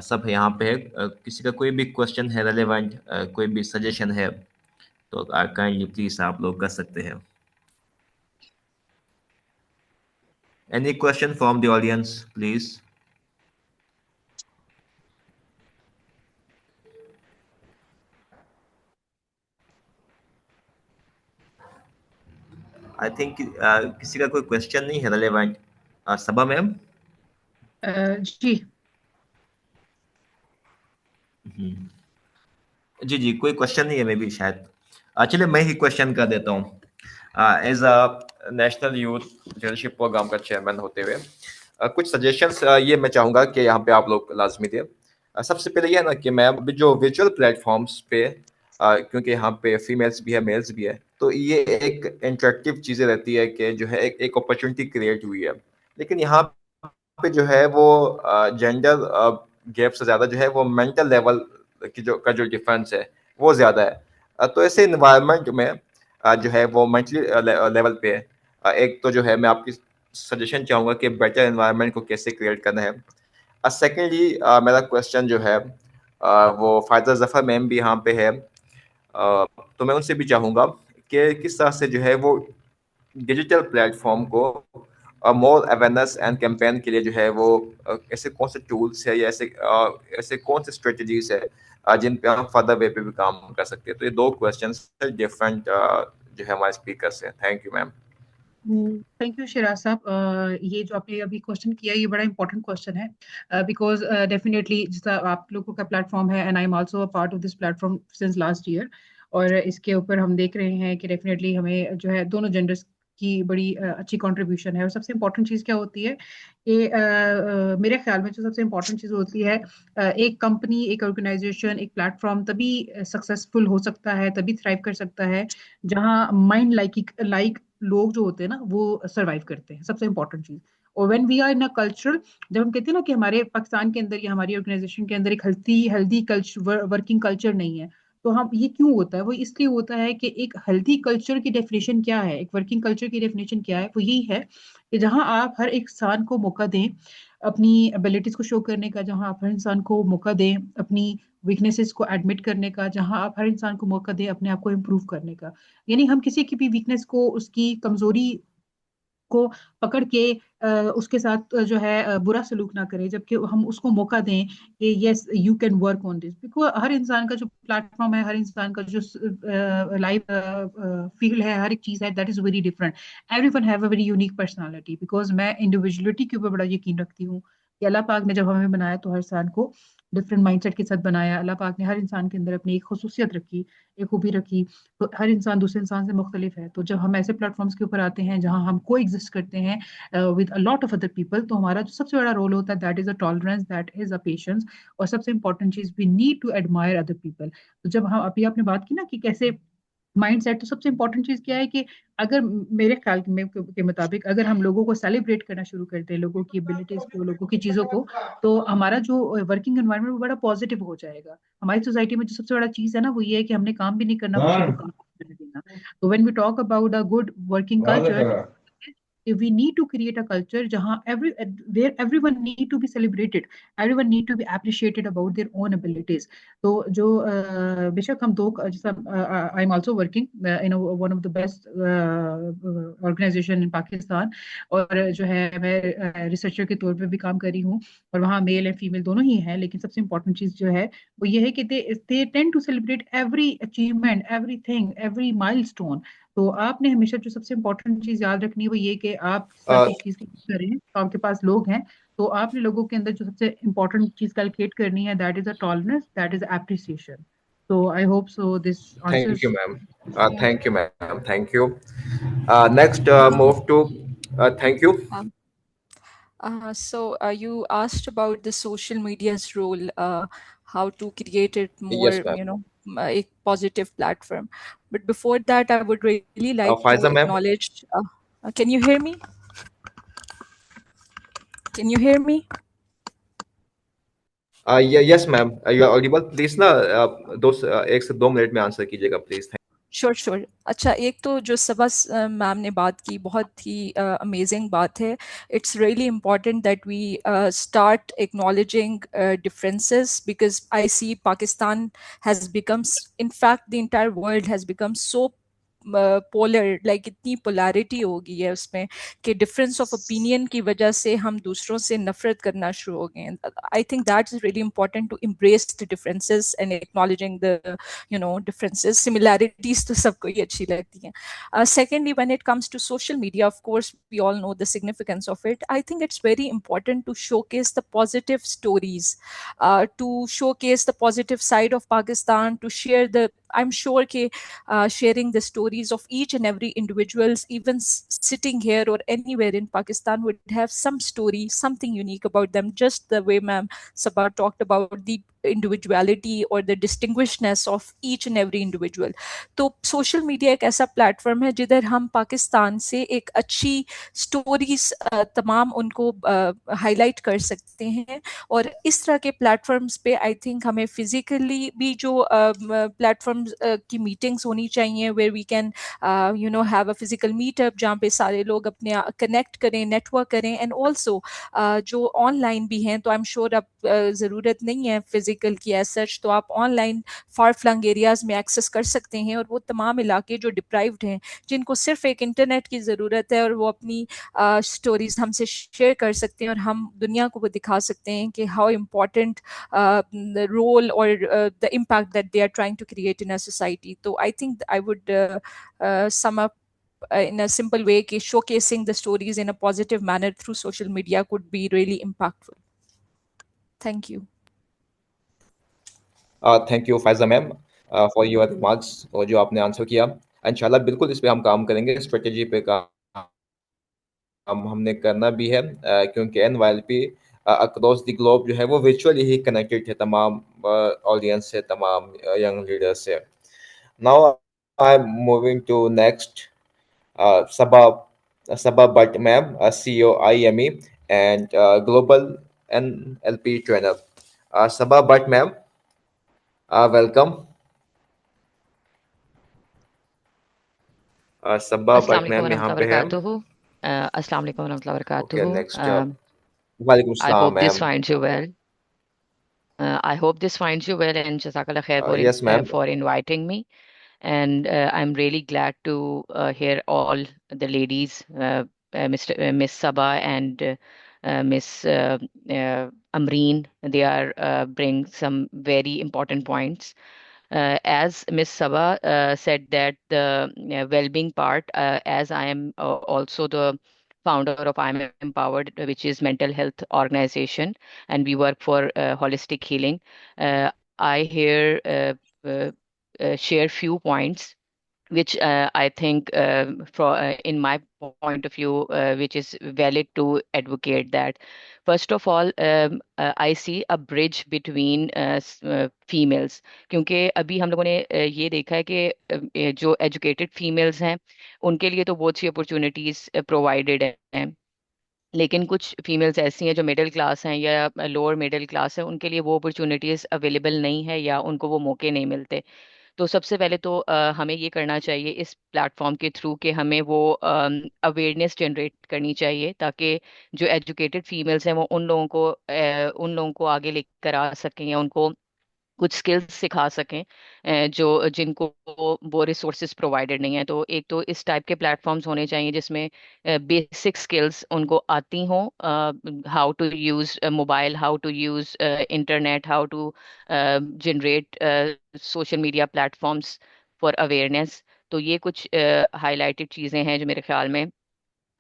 سب یہاں پہ ہے. کسی کا کوئی بھی کوشچن ہے ریلیونٹ, کوئی بھی سجیشن ہے تو کائنڈلی پلیز آپ لوگ کر سکتے ہیں. Any question from the audience please. I think کسی کا کوئی کوشچن نہیں ہے ریلیونٹ. صبا میم. جی جی جی کوئی کوشچن نہیں ہے مے بی شاید. چلے میں ہی کوشچن کر دیتا ہوں. As a national youth leadership programme کا چیئرمین ہوتے ہوئے کچھ سجیشنس یہ میں چاہوں گا کہ یہاں پہ آپ لوگ لازمی دیں. سب سے پہلے یہ ہے نا کہ میں جو ورچوئل پلیٹ فارمس پہ, کیونکہ یہاں پہ فیمیلس بھی ہے میلس بھی ہے, تو یہ ایک انٹریکٹیو چیزیں رہتی ہے کہ جو ہے ایک اپرچونٹی کریٹ ہوئی ہے. لیکن یہاں پہ جو ہے وہ جینڈر گیپ سے زیادہ جو ہے وہ مینٹل لیول کا جو ڈفرینس ہے وہ زیادہ ہے. تو ایسے انوائرمنٹ میں جو ہے وہ مینٹلی لیول پہ ایک تو جو ہے میں آپ کی سجیشن چاہوں گا کہ بیٹر انوائرمنٹ کو کیسے کریٹ کرنا ہے. سیکنڈلی میرا کوشچن جو ہے وہ فائزہ ظفر میم بھی یہاں پہ ہے, تو میں ان سے بھی چاہوں گا کہ کس طرح سے جو ہے وہ ڈیجیٹل پلیٹ فارم کو مور اویئرنیس اینڈ کیمپین کے لیے جو ہے وہ ایسے کون سے ٹولس ہے یا ایسے کون سے اسٹریٹجیز ہے جن پہ ہم فردر وے پہ بھی کام کر سکتے ہیں. تو یہ دو کوشچنس ڈفرینٹ جو ہے ہمارے اسپیکر سے. Thank you ma'am. Thank you Shiraz صاحب. یہ جو آپ نے ابھی کوشچن کیا یہ بڑا امپورٹنٹ کوشچن ہے, بیکاز ڈیفینیٹلی جس طرح آپ لوگوں کا پلیٹ فارم ہے and I am also a part of this platform since last year, اور اس کے اوپر ہم دیکھ رہے ہیں کہ ڈیفینیٹلی ہمیں جو ہے دونوں جینڈرس کی بڑی اچھی کنٹریبیوشن ہے. اور سب سے امپورٹنٹ چیز کیا ہوتی ہے کہ میرے خیال میں جو سب سے امپورٹنٹ چیز ہوتی ہے, ایک کمپنی, ایک آرگنائزیشن, ایک پلیٹ فارم تبھی سکسیزفل ہو سکتا ہے, تبھی تھرائیو کر سکتا ہے جہاں مائنڈ لائک لوگ جو ہوتے ہیں نا وہ سروائیو کرتے ہیں. سب سے امپورٹنٹ چیز. اور when we are in cultural, جب ہم کہتے ہیں نا کہ ہمارے پاکستان کے اندر یا ہماری آرگنائزیشن کے اندر ایک ہیلدی ورکنگ کلچر نہیں ہے, تو ہم یہ کیوں ہوتا ہے؟ وہ اس لیے ہوتا ہے کہ ایک ہیلدی کلچر کی ڈیفینیشن کیا ہے, ایک ورکنگ کلچر کی ڈیفینیشن کیا ہے, وہ یہی ہے کہ جہاں آپ ہر ایک انسان کو موقع دیں اپنی ابیلٹیز کو شو کرنے کا, جہاں آپ ہر انسان کو موقع دیں اپنی ویکنیسز کو ایڈمٹ کرنے کا, جہاں آپ ہر انسان کو موقع دیں اپنے آپ کو امپروو کرنے کا. یعنی ہم کسی کی بھی ویکنیس کو, اس کی کمزوری کو پکڑ کے اس کے ساتھ جو ہے برا سلوک نہ کریں, جبکہ ہم اس کو موقع دیں کہ yes you can work on this. Because ہر انسان کا جو پلیٹ فارم ہے, ہر انسان کا جو لائف فیلڈ ہے, ہر ایک چیز ہے, that is very different. Every one have a very unique personality. Because میں انڈیویجولیٹی کے اوپر بڑا یقین رکھتی ہوں کہ اللہ پاک نے جب ہمیں بنایا تو ہر انسان کو डिफरेंट माइंडसेट के साथ बनाया। अल्लाह पाक ने हर इंसान के अंदर अपनी एक खसूसियत रखी, एक खूबी रखी, तो हर इंसान दूसरे इंसान से मुख्तलिफ है। तो जब हम ऐसे प्लेटफॉर्म्स के ऊपर आते हैं जहाँ हम को एग्जिस्ट करते हैं with a lot of other people, तो हमारा जो सबसे बड़ा रोल होता है that is a tolerance, that is a patience, और सबसे इंपॉर्टेंट चीज we need to admire other people. तो जब हम अभी आपने बात की ना कि कैसे माइंड सेट, तो सबसे इंपॉर्टेंट चीज क्या है कि अगर मेरे ख्याल के मुताबिक अगर हम लोगों को सेलिब्रेट करना शुरू करते हैं, लोगों की एबिलिटीज को, लोगों की चीजों को, तो हमारा जो वर्किंग एनवायरनमेंट वो बड़ा पॉजिटिव हो जाएगा। हमारी सोसाइटी में जो सबसे बड़ा चीज है ना वो ये है कि हमने काम भी नहीं करना, किसी को काम नहीं करने देना। तो when we talk about a good working culture, we need to create a culture जहाँ where everyone need to be celebrated, everyone need to be appreciated about their own abilities. तो जो बेशक हम दो, जैसा I am also working in one of the best organization in Pakistan, और जो है मैं रिसर्चर के तौर पे भी काम कर रही हूँ, और वहाँ मेल एंड फीमेल दोनों ही हैं। लेकिन सबसे इम्पोर्टेंट चीज़ जो है वो ये है कि they tend to celebrate every achievement, everything, every milestone. तो आपने हमेशा जो सबसे इम्पोर्टेंट चीज याद रखनी है वो ये कि आप किसी चीज की करें तो आपके पास लोग हैं, तो आपने लोगों के अंदर जो सबसे इम्पोर्टेंट चीज कैलकुलेट करनी है that is a tolerance, that is appreciation. So I hope so this Thank answers. you, ma'am. Thank you, ma'am. Thank you. Next, move to thank you. So you asked about the social media's role, how to create it more, Yes, ma'am. a positive platform. But before that, I would really like to Faiza, ma'am. acknowledge. Can you hear me? Can you hear me? Yes, ma'am. You are audible. Please ना एक से 2 minute में answer कीजिएगा please. Sure. अच्छा, एक तो जो सबा ma'am ने बात की बहुत ही अमेजिंग बात है. It's really important that we start acknowledging differences, because I see Pakistan has become, in fact the entire world has become so polar, like इतनी पोलैरिटी हो गई है उसमें कि डिफरेंस ऑफ ओपिनियन की वजह से हम दूसरों से नफरत करना शुरू हो गए हैं. I think that is really important to embrace the differences and acknowledging the differences. Similarities तो सबको ही अच्छी लगती हैं. Secondly, when it comes to social media, of course we all know the significance of it. I think it's very important to showcase the positive stories, to showcase the positive side of Pakistan, to share the, I'm sure कि sharing the stories of each and every individuals, even sitting here or anywhere in Pakistan, would have some story, something unique about them, just the way ma'am Sabah talked about the individuality or the distinguishedness of each and every individual. तो social media एक ऐसा platform है जिधर हम पाकिस्तान से एक अच्छी stories तमाम उनको हाईलाइट कर सकते हैं. और इस तरह के प्लेटफॉर्म्स पे आई थिंक हमें फिजिकली भी जो प्लेटफॉर्म्स की मीटिंग्स होनी चाहिए, where we can have a physical meetup जहाँ पे सारे लोग अपने कनेक्ट करें, नेटवर्क करें. एंड ऑल्सो जो ऑनलाइन भी हैं, तो आई एम श्योर अब ज़रूरत नहीं है फिजिकल की एज सच, तो आप ऑनलाइन फार फ्लंग एरियाज़ में एक्सेस कर सकते हैं. और वो तमाम इलाके जो डिप्राइव्ड हैं, जिनको सिर्फ एक इंटरनेट की ज़रूरत है, और वो अपनी स्टोरीज हमसे शेयर कर सकते हैं, और हम दुनिया को वो दिखा सकते हैं कि how important the role or the impact that they are trying to create in a society. So I think I would sum up in a simple way कि showcasing the stories in a positive manner through social media could be really impactful. Thank you. Thank you Faiza ma'am for your remarks, और जो आपने answer किया. इंशाल्लाह बिल्कुल इस पे हम काम करेंगे, स्ट्रेटजी पे काम हमने करना भी है, क्योंकि NYLP अक्रॉस द ग्लोब जो है वो वर्चुअली ही कनेक्टेड है तमाम ऑडियंस से, तमाम यंग लीडर्स से. Now I am moving to next Sabah Bhatt ma'am, CEO IME and global NLP trainer. Sabah Bhatt ma'am, welcome. Sabah Bhatt ma'am यहाँ पे है. अस्सलाम वालेकुम वरहमतुल्लाहि Okay, वबरकातुहू. next. Walaikum I hope Salam, this ma'am. finds you well. I hope this finds you well, and Jazakallah khair Yes, ma'am. for inviting me. And I'm really glad to hear all the ladies, Miss Sabah and Miss Amreen. They are bring some very important points. As Miss Sabah said that the well-being part, as I am also the founder of I'm Empowered, which is mental health organization, and we work for holistic healing. I here share few points which I think, in my point of view, which is valid to advocate that. First of all, I see a bridge between females, क्योंकि अभी हम लोगों ने ये देखा है कि जो educated females हैं उनके लिए तो बहुत सी opportunities provided हैं, लेकिन कुछ फीमेल्स ऐसी हैं जो मिडिल क्लास हैं या लोअर मिडिल क्लास है, उनके लिए वो अपॉर्चुनिटीज़ अवेलेबल नहीं है या उनको वो मौके नहीं मिलते। तो सबसे पहले तो हमें ये करना चाहिए इस प्लेटफॉर्म के थ्रू कि हमें वो अवेयरनेस जनरेट करनी चाहिए, ताकि जो एजुकेटेड फीमेल्स हैं वो उन लोगों को आगे लेकर आ सकें या उनको कुछ स्किल्स सिखा सकें जो जिनको वो रिसोर्सेज प्रोवाइडेड नहीं है। तो एक तो इस टाइप के प्लेटफॉर्म्स होने चाहिए जिसमें बेसिक स्किल्स उनको आती हों, how to use mobile, how to use internet, how to generate social media platforms for awareness. तो ये कुछ हाईलाइटेड चीज़ें हैं जो मेरे ख्याल में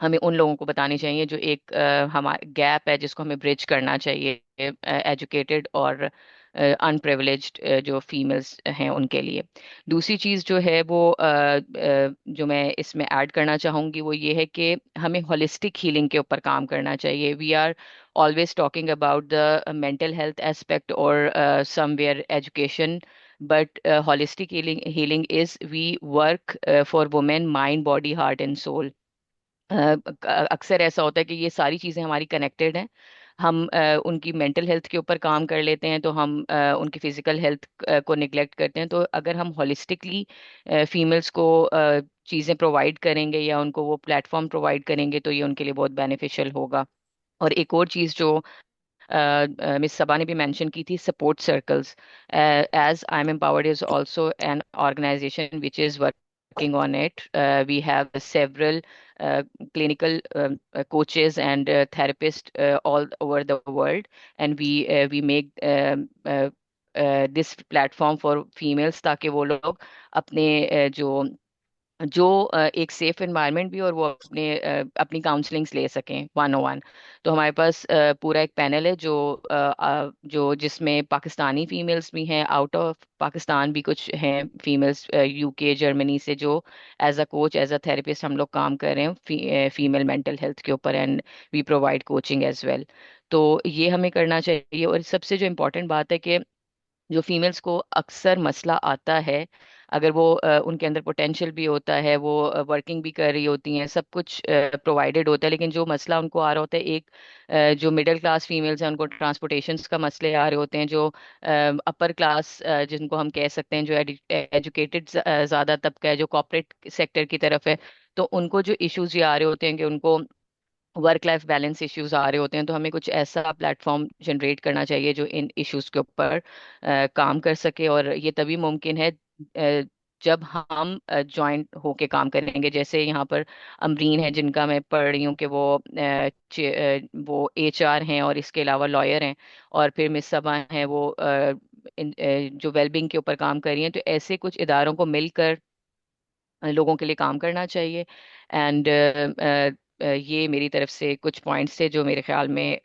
हमें उन लोगों को बतानी चाहिए, जो एक हमारा गैप है जिसको हमें ब्रिज करना चाहिए एजुकेटेड और अनप्रिविलेज्ड जो फीमेल्स हैं उनके लिए। दूसरी चीज़ जो है वो जो मैं इसमें ऐड करना चाहूँगी वो ये है कि हमें होलिस्टिक हीलिंग के ऊपर काम करना चाहिए। We are always talking about the mental health aspect or somewhere education, but holistic healing is we work for women, mind, body, heart and soul. अक्सर ऐसा होता है कि ये सारी चीज़ें हमारी कनेक्टेड हैं। हम उनकी मेंटल हेल्थ के ऊपर काम कर लेते हैं तो हम उनकी फिजिकल हेल्थ को निगलेक्ट करते हैं। तो अगर हम होलिस्टिकली फीमेल्स को चीज़ें प्रोवाइड करेंगे या उनको वो प्लेटफॉर्म प्रोवाइड करेंगे तो ये उनके लिए बहुत बेनिफिशियल होगा। और एक और चीज़ जो मिस सबा ने भी मेंशन की थी, support circles, as I am empowered is also an organisation which is working on it. We have several clinical coaches and therapists all over the world, and we make this platform for females ताकि वो लोग अपने जो एक safe environment भी और वो अपनी काउंसलिंग्स ले सकें 101। तो हमारे पास पूरा एक पैनल है जो जिसमें पाकिस्तानी फीमेल्स भी हैं, आउट ऑफ पाकिस्तान भी कुछ हैं फीमेल्स, यूके जर्मनी से, जो as a coach as a therapist हम लोग काम कर रहे हैं फीमेल मेंटल हेल्थ के ऊपर, and we provide coaching as well. तो ये हमें करना चाहिए। और सबसे जो इम्पोर्टेंट बात है कि जो फीमेल्स को अक्सर मसला आता है, अगर वो उनके अंदर पोटेंशियल भी होता है, वो वर्किंग भी कर रही होती हैं, सब कुछ प्रोवाइडेड होता है, लेकिन जो मसला उनको आ रहा होता है, एक जो मिडिल क्लास फीमेल्स हैं उनको ट्रांसपोर्टेशन का मसले आ रहे होते हैं, जो अपर क्लास जिनको हम कह सकते हैं, जो एजुकेटेड ज़्यादा तबका है, जो कॉर्पोरेट सेक्टर की तरफ है, तो उनको जो इश्यूज ये आ रहे होते हैं कि उनको वर्क लाइफ बैलेंस इश्यूज आ रहे होते हैं। तो हमें कुछ ऐसा प्लेटफॉर्म जनरेट करना चाहिए जो इन इश्यूज के ऊपर काम कर सके, और ये तभी मुमकिन है जब हम जॉइंट होके काम करेंगे। जैसे यहाँ पर अमरीन है जिनका मैं पढ़ रही हूँ कि वो एचआर हैं और इसके अलावा लॉयर हैं, और फिर मिस सबा हैं वो जो वेलबींग के ऊपर काम कर रही हैं। तो ऐसे कुछ इदारों को मिलकर लोगों के लिए काम करना चाहिए। एंड ये मेरी तरफ से कुछ पॉइंट्स थे जो मेरे ख्याल में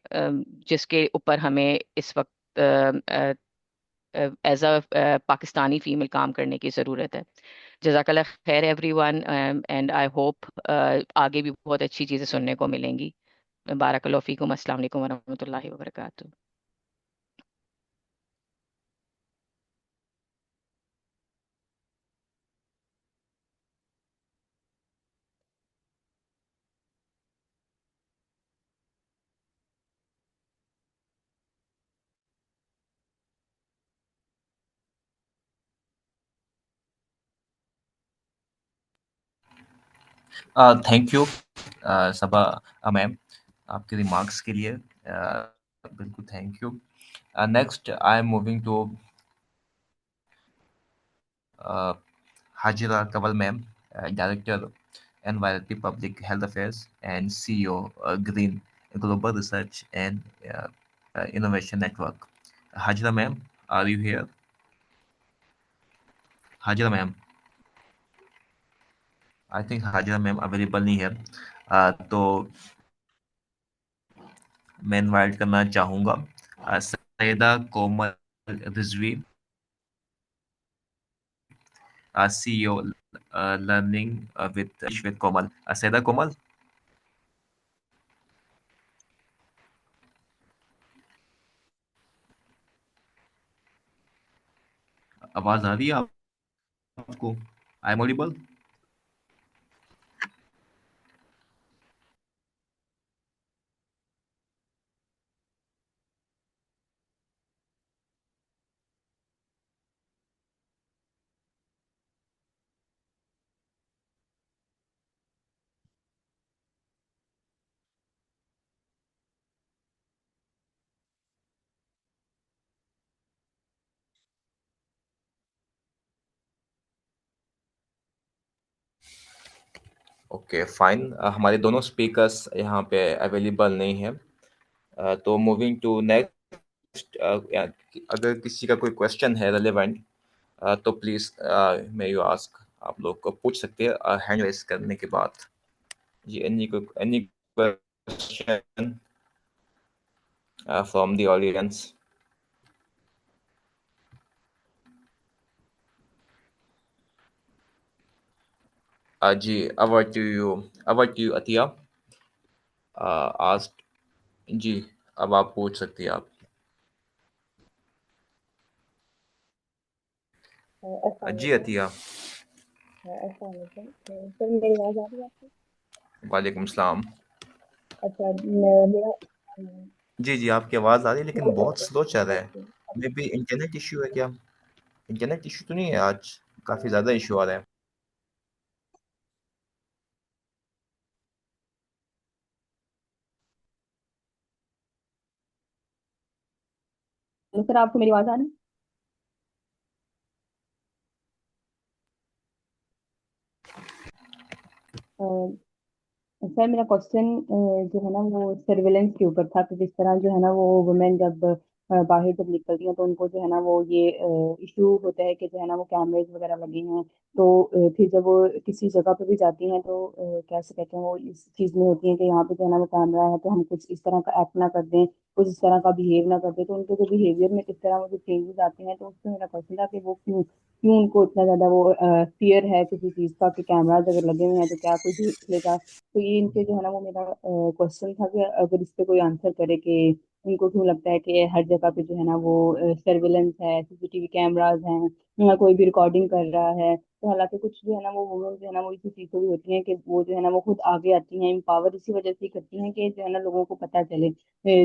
जिसके ऊपर हमें इस वक्त एज अ पाकिस्तानी फीमेल काम करने की ज़रूरत है। जज़ाकल्लाह खैर एवरीवन, एंड आई होप आगे भी बहुत अच्छी चीज़ें सुनने को मिलेंगी। बारकल्लाहु फीकुम, अस्सलाम वालेकुम वरहमतुल्लाहि वबरकातुहू। थैंक यू सबा मैम, आपके रिमार्क्स के लिए बिल्कुल thank you. Next I am moving to Hajira Kawal ma'am, Director Environmental Public Health Affairs and CEO Green Global Research and Innovation Network. Hajira ma'am, are you here? Hajira ma'am, I think Hajira ma'am available नहीं है, تو میں invite کرنا چاہوں گا سیدہ کومل Rizvi, CEO Learning with Komal. سیدہ کومل, آواز آ رہی ہے آپ کو؟ I am audible? Okay fine, ہمارے دونوں اسپیکرس یہاں پہ اویلیبل نہیں ہیں. تو موونگ ٹو نیکسٹ, اگر کسی کا کوئی کوشچن ہے ریلیونٹ تو پلیز میں یو آسک, آپ لوگ کو پوچھ سکتے ہیں ہینڈ ریز کرنے کے بعد. جی any question from the audience? جی over to you Atiya. Ask, جی اب آپ پوچھ سکتی ہیں آپ. جی عطیہ. السلام علیکم سر, میری آواز آ رہی ہے آپ کو؟ وعلیکم السلام. اچھا, میرا جی آپ کی آواز آ رہی ہے لیکن بہت سلو چل رہا ہے. Okay. Maybe internet issue ہے کیا؟ انٹرنیٹ ایشو تو نہیں ہے, آج کافی زیادہ ایشو آ رہا ہے. سر آپ کو میری آواز آ رہی ہے؟ سر میرا کوشچن جو ہے نا وہ سرویلنس کے اوپر تھا کہ جس طرح جو ہے نا وہ وومین جب باہر جب نکلتی ہیں تو ان کو جو ہے نا وہ یہ ایشو ہوتا ہے کہ جو ہے نا وہ کیمریز وغیرہ لگے ہیں, تو پھر جب وہ کسی جگہ پہ بھی جاتی ہیں تو کیسے کہتے ہیں وہ اس چیز میں ہوتی ہیں کہ یہاں پہ جو ہے نا وہ کیمرہ ہے تو ہم کچھ اس طرح کا ایکٹ نہ کر دیں, کچھ اس طرح کا بہیو نہ کر دیں, تو ان کے جو بہیویئر میں کس طرح وہ جو چینجز آتے ہیں, تو اس میں میرا کوشچن تھا کہ وہ کیوں ان کو اتنا زیادہ وہ فیئر ہے کسی چیز کا کہ کیمراز اگر لگے ہوئے ہیں تو کیا کوئی دیکھ لے گا. تو یہ ان سے جو ہے نا وہ میرا کوشچن تھا کہ اگر اس پہ کوئی آنسر کرے کہ ان کو کیوں لگتا ہے کہ ہر جگہ پہ جو ہے نا وہ سرویلنس ہے, CCTV کیمراز ہیں, یا کوئی بھی ریکارڈنگ کر رہا ہے. تو حالانکہ کچھ جو ہے نا وہ وومن جو ہے نا وہ اسی چیز کو بھی ہوتی ہیں کہ وہ جو ہے نا وہ خود آگے آتی ہیں, امپاور اسی وجہ سے کرتی ہیں کہ جو ہے نا لوگوں کو پتہ چلے.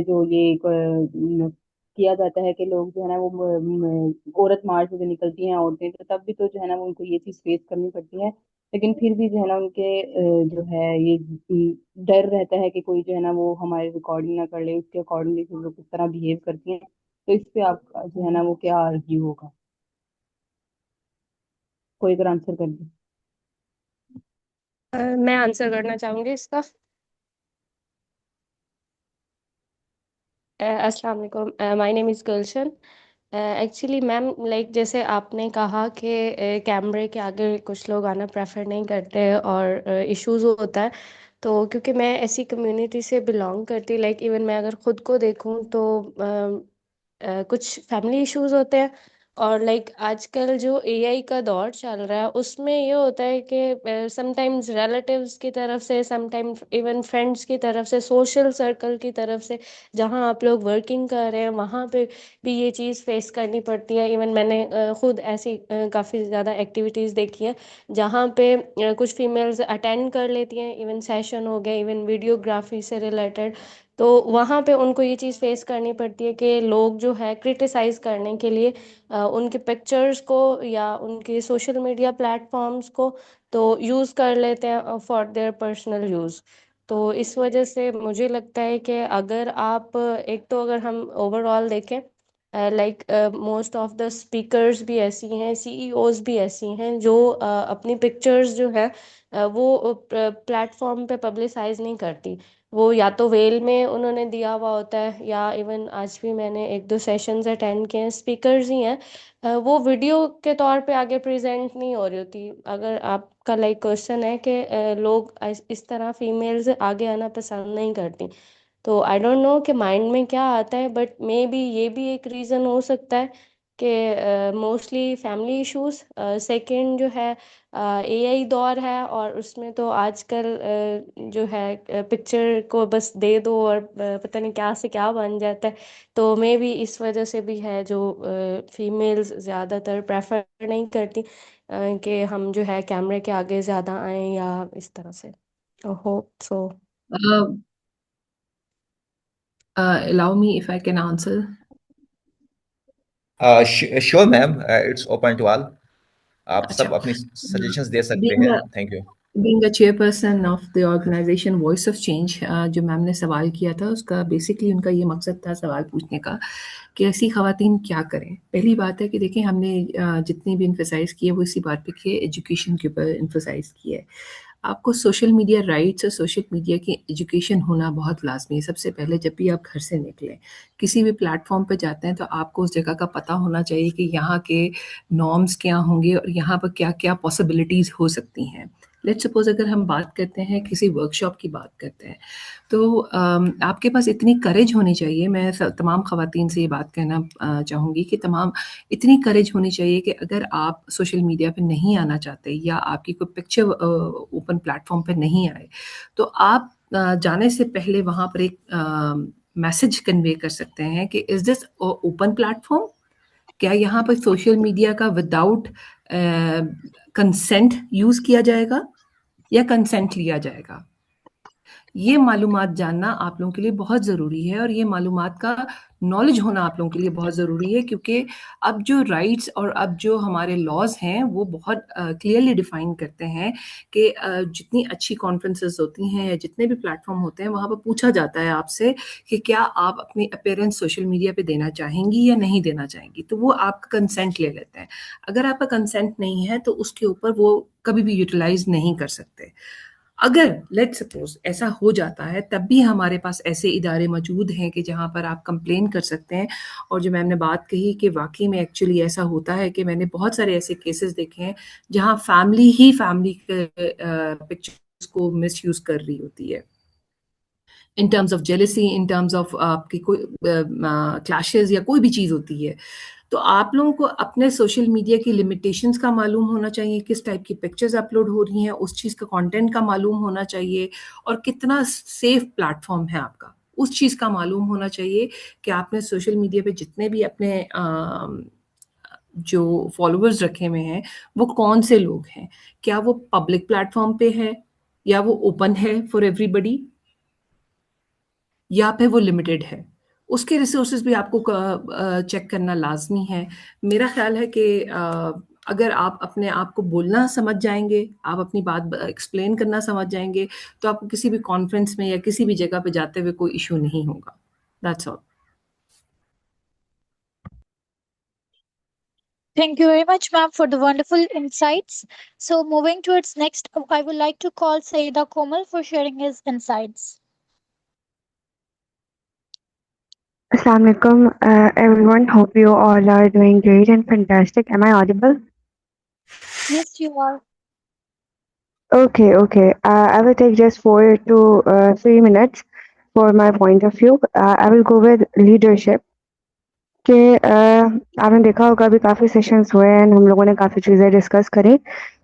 جو یہ کیا جاتا ہے کہ لوگ جو ہے نا وہ عورت مارچ سے جو نکلتی ہیں عورتیں, تو تب بھی تو جو ہے نا ان کو یہ چیز فیس کرنی پڑتی ہے, لیکن پھر بھی جو ہے نا ان کے جو ہے یہ ڈر رہتا ہے کہ کوئی جو ہے نا وہ ہماری ریکارڈنگ نہ کر لے, اس کے اکارڈنگلی پھر لوگ کس طرح بہیو کرتی ہیں. تو اس پہ آپ کا جو ہے نا وہ کیا آرگیو ہوگا, کوئی اگر آنسر کر دے. میں آنسر کرنا چاہوں گی اس کا. السلام علیکم, مائی نیم از گلشن. ایکچولی میم لائک جیسے آپ نے کہا کہ کیمرے کے آگے کچھ لوگ آنا پریفر نہیں کرتے اور ایشوز ہوتا ہے, تو کیونکہ میں ایسی کمیونٹی سے بلانگ کرتی, لائک ایون میں اگر خود کو دیکھوں تو کچھ فیملی ایشوز ہوتے ہیں, اور لائک آج کل جو AI کا دور چل رہا ہے اس میں یہ ہوتا ہے کہ سم ٹائمز ریلیٹیوز کی طرف سے, سم ٹائم ایون فرینڈس کی طرف سے, سوشل سرکل کی طرف سے, جہاں آپ لوگ ورکنگ کر رہے ہیں وہاں پہ بھی یہ چیز فیس کرنی پڑتی ہے. ایون میں نے خود ایسی کافی زیادہ ایکٹیویٹیز دیکھی ہیں جہاں پہ کچھ فیمیلز اٹینڈ کر لیتی ہیں, ایون سیشن ہو گیا, ایون ویڈیوگرافی سے ریلیٹڈ, تو وہاں پہ ان کو یہ چیز فیس کرنی پڑتی ہے کہ لوگ جو ہے کرٹیسائز کرنے کے لیے ان کے پکچرز کو یا ان کے سوشل میڈیا پلیٹ فارمز کو تو یوز کر لیتے ہیں فار دیئر پرسنل یوز. تو اس وجہ سے مجھے لگتا ہے کہ اگر آپ ایک تو اگر ہم اوور آل دیکھیں like most of the speakers بھی ایسی ہیں, CEOs بھی ایسی ہیں جو اپنی پکچرز جو ہے وہ پلیٹ فارم پہ پبلسائز نہیں کرتی, وہ یا تو ویل میں انہوں نے دیا ہوا ہوتا ہے یا ایون آج بھی میں نے 1-2 سیشنز اٹینڈ کیے ہیں، اسپیکرز ہی ہیں، وہ ویڈیو کے طور پہ آگے پریزنٹ نہیں ہو رہی ہوتی. اگر آپ کا لائک کوشچن ہے کہ لوگ اس طرح فیمیلز آگے آنا پسند نہیں کرتی، تو آئی ڈونٹ نو کہ مائنڈ میں کیا آتا ہے، بٹ مے بی یہ بھی ایک ریزن ہو سکتا ہے کہ موسٹلی فیملی ایشوز. سیکنڈ جو ہے اے آئی دور ہے، اور اس میں تو آج کل جو ہے پکچر کو بس دے دو اور پتہ نہیں کیا سے کیا بن جاتا ہے. تو مے بی اس وجہ سے بھی ہے جو فیمیلز زیادہ تر پریفر نہیں کرتی کہ ہم جو ہے کیمرے کے آگے زیادہ آئیں یا اس طرح سے. Hope so. Allow me if I can answer. Sure ma'am, it's open to all. آپ اچھا. سب اپنی سجیشنز دے سکتے Being ہیں. a thank you. being a chairperson of the organization Voice of Change, جو میم نے سوال کیا تھا اس کا بیسکلی ان کا یہ مقصد تھا سوال پوچھنے کا کہ ایسی خواتین کیا کریں. پہلی بات ہے کہ دیکھیں ہم نے جتنی بھی انفسائز کی ہے وہ اسی بات پہ کی ہے، ایجوکیشن کے اوپر انفسائز کی ہے. آپ کو سوشل میڈیا رائٹس اور سوشل میڈیا کی ایجوکیشن ہونا بہت لازمی ہے. سب سے پہلے جب بھی آپ گھر سے نکلیں کسی بھی پلیٹ فارم پہ جاتے ہیں تو آپ کو اس جگہ کا پتہ ہونا چاہیے کہ یہاں کے نارمز کیا ہوں گے اور یہاں پر کیا کیا پاسبلٹیز ہو سکتی ہیں. لیٹ سپوز اگر ہم بات کرتے ہیں کسی ورک شاپ کی بات کرتے ہیں تو آپ کے پاس اتنی کریج ہونی چاہیے. میں تمام خواتین سے یہ بات کہنا چاہوں گی کہ اتنی کریج ہونی چاہیے کہ اگر آپ سوشل میڈیا پہ نہیں آنا چاہتے یا آپ کی کوئی پکچر اوپن پلیٹ فارم پہ نہیں آئے تو آپ جانے سے پہلے وہاں پر ایک میسج کنوے کر سکتے ہیں کہ از دس اوپن پلیٹ فارم، کیا یہاں پر سوشل میڈیا کا وداؤٹ کنسنٹ یوز کیا جائے گا یا کنسنٹ لیا جائے گا. یہ معلومات جاننا آپ لوگوں کے لیے بہت ضروری ہے اور یہ معلومات کا نالج ہونا آپ لوگوں کے لیے بہت ضروری ہے، کیونکہ اب جو رائٹس اور اب جو ہمارے لاز ہیں وہ بہت کلیئرلی ڈیفائن کرتے ہیں کہ جتنی اچھی کانفرنسز ہوتی ہیں یا جتنے بھی پلیٹ فارم ہوتے ہیں وہاں پہ پوچھا جاتا ہے آپ سے کہ کیا آپ اپنی اپیرنس سوشل میڈیا پہ دینا چاہیں گی یا نہیں دینا چاہیں گی، تو وہ آپ کا کنسنٹ لے لیتے ہیں. اگر آپ کا کنسنٹ نہیں ہے تو اس کے اوپر وہ کبھی بھی یوٹیلائز نہیں کر سکتے. اگر لیٹ سپوز ایسا ہو جاتا ہے تب بھی ہمارے پاس ایسے ادارے موجود ہیں کہ جہاں پر آپ کمپلین کر سکتے ہیں. اور جو میم نے بات کہی کہ واقعی میں ایکچولی ایسا ہوتا ہے کہ میں نے بہت سارے ایسے کیسز دیکھے ہیں جہاں فیملی کے پکچرز کو مس یوز کر رہی ہوتی ہے in terms of jealousy, in terms of آپ کی کوئی کلیشز یا کوئی بھی چیز ہوتی ہے. تو آپ لوگوں کو اپنے سوشل میڈیا کی لمیٹیشنز کا معلوم ہونا چاہیے، کس ٹائپ کی پکچرز اپلوڈ ہو رہی ہیں، اس چیز کا کانٹینٹ کا معلوم ہونا چاہیے اور کتنا سیف پلیٹ فارم ہے آپ کا اس چیز کا معلوم ہونا چاہیے کہ آپ نے سوشل میڈیا پہ جتنے بھی اپنے جو فالوورز رکھے ہوئے ہیں وہ کون سے لوگ ہیں، کیا وہ پبلک پلیٹ فارم پہ ہے یا وہ اوپن ہے فار ایوری بڈی یا پھر وہ لمیٹڈ ہے. اس کے ریسورسز بھی آپ کو چیک کرنا لازمی ہے. میرا خیال ہے کہ اگر آپ اپنے آپ کو بولنا سمجھ جائیں گے، آپ اپنی بات ایکسپلین کرنا سمجھ جائیں گے تو آپ کو کسی بھی کانفرنس میں یا کسی بھی جگہ پہ جاتے ہوئے کوئی ایشو نہیں ہوگا. That's all. Thank you very much, ma'am, for the wonderful insights. So, moving towards next, I would like to call Saida Komal for sharing his insights. Assalamu alaikum, everyone. Hope you all are doing great and fantastic. Am I audible? Yes, you are. Okay. I will take just 4 to 3 minutes for my point of view. I will go with leadership. کہ آپ نے دیکھا ہوگا ابھی کافی sessions ہوئے ہیں، ہم لوگوں نے کافی چیزیں ڈسکس کری.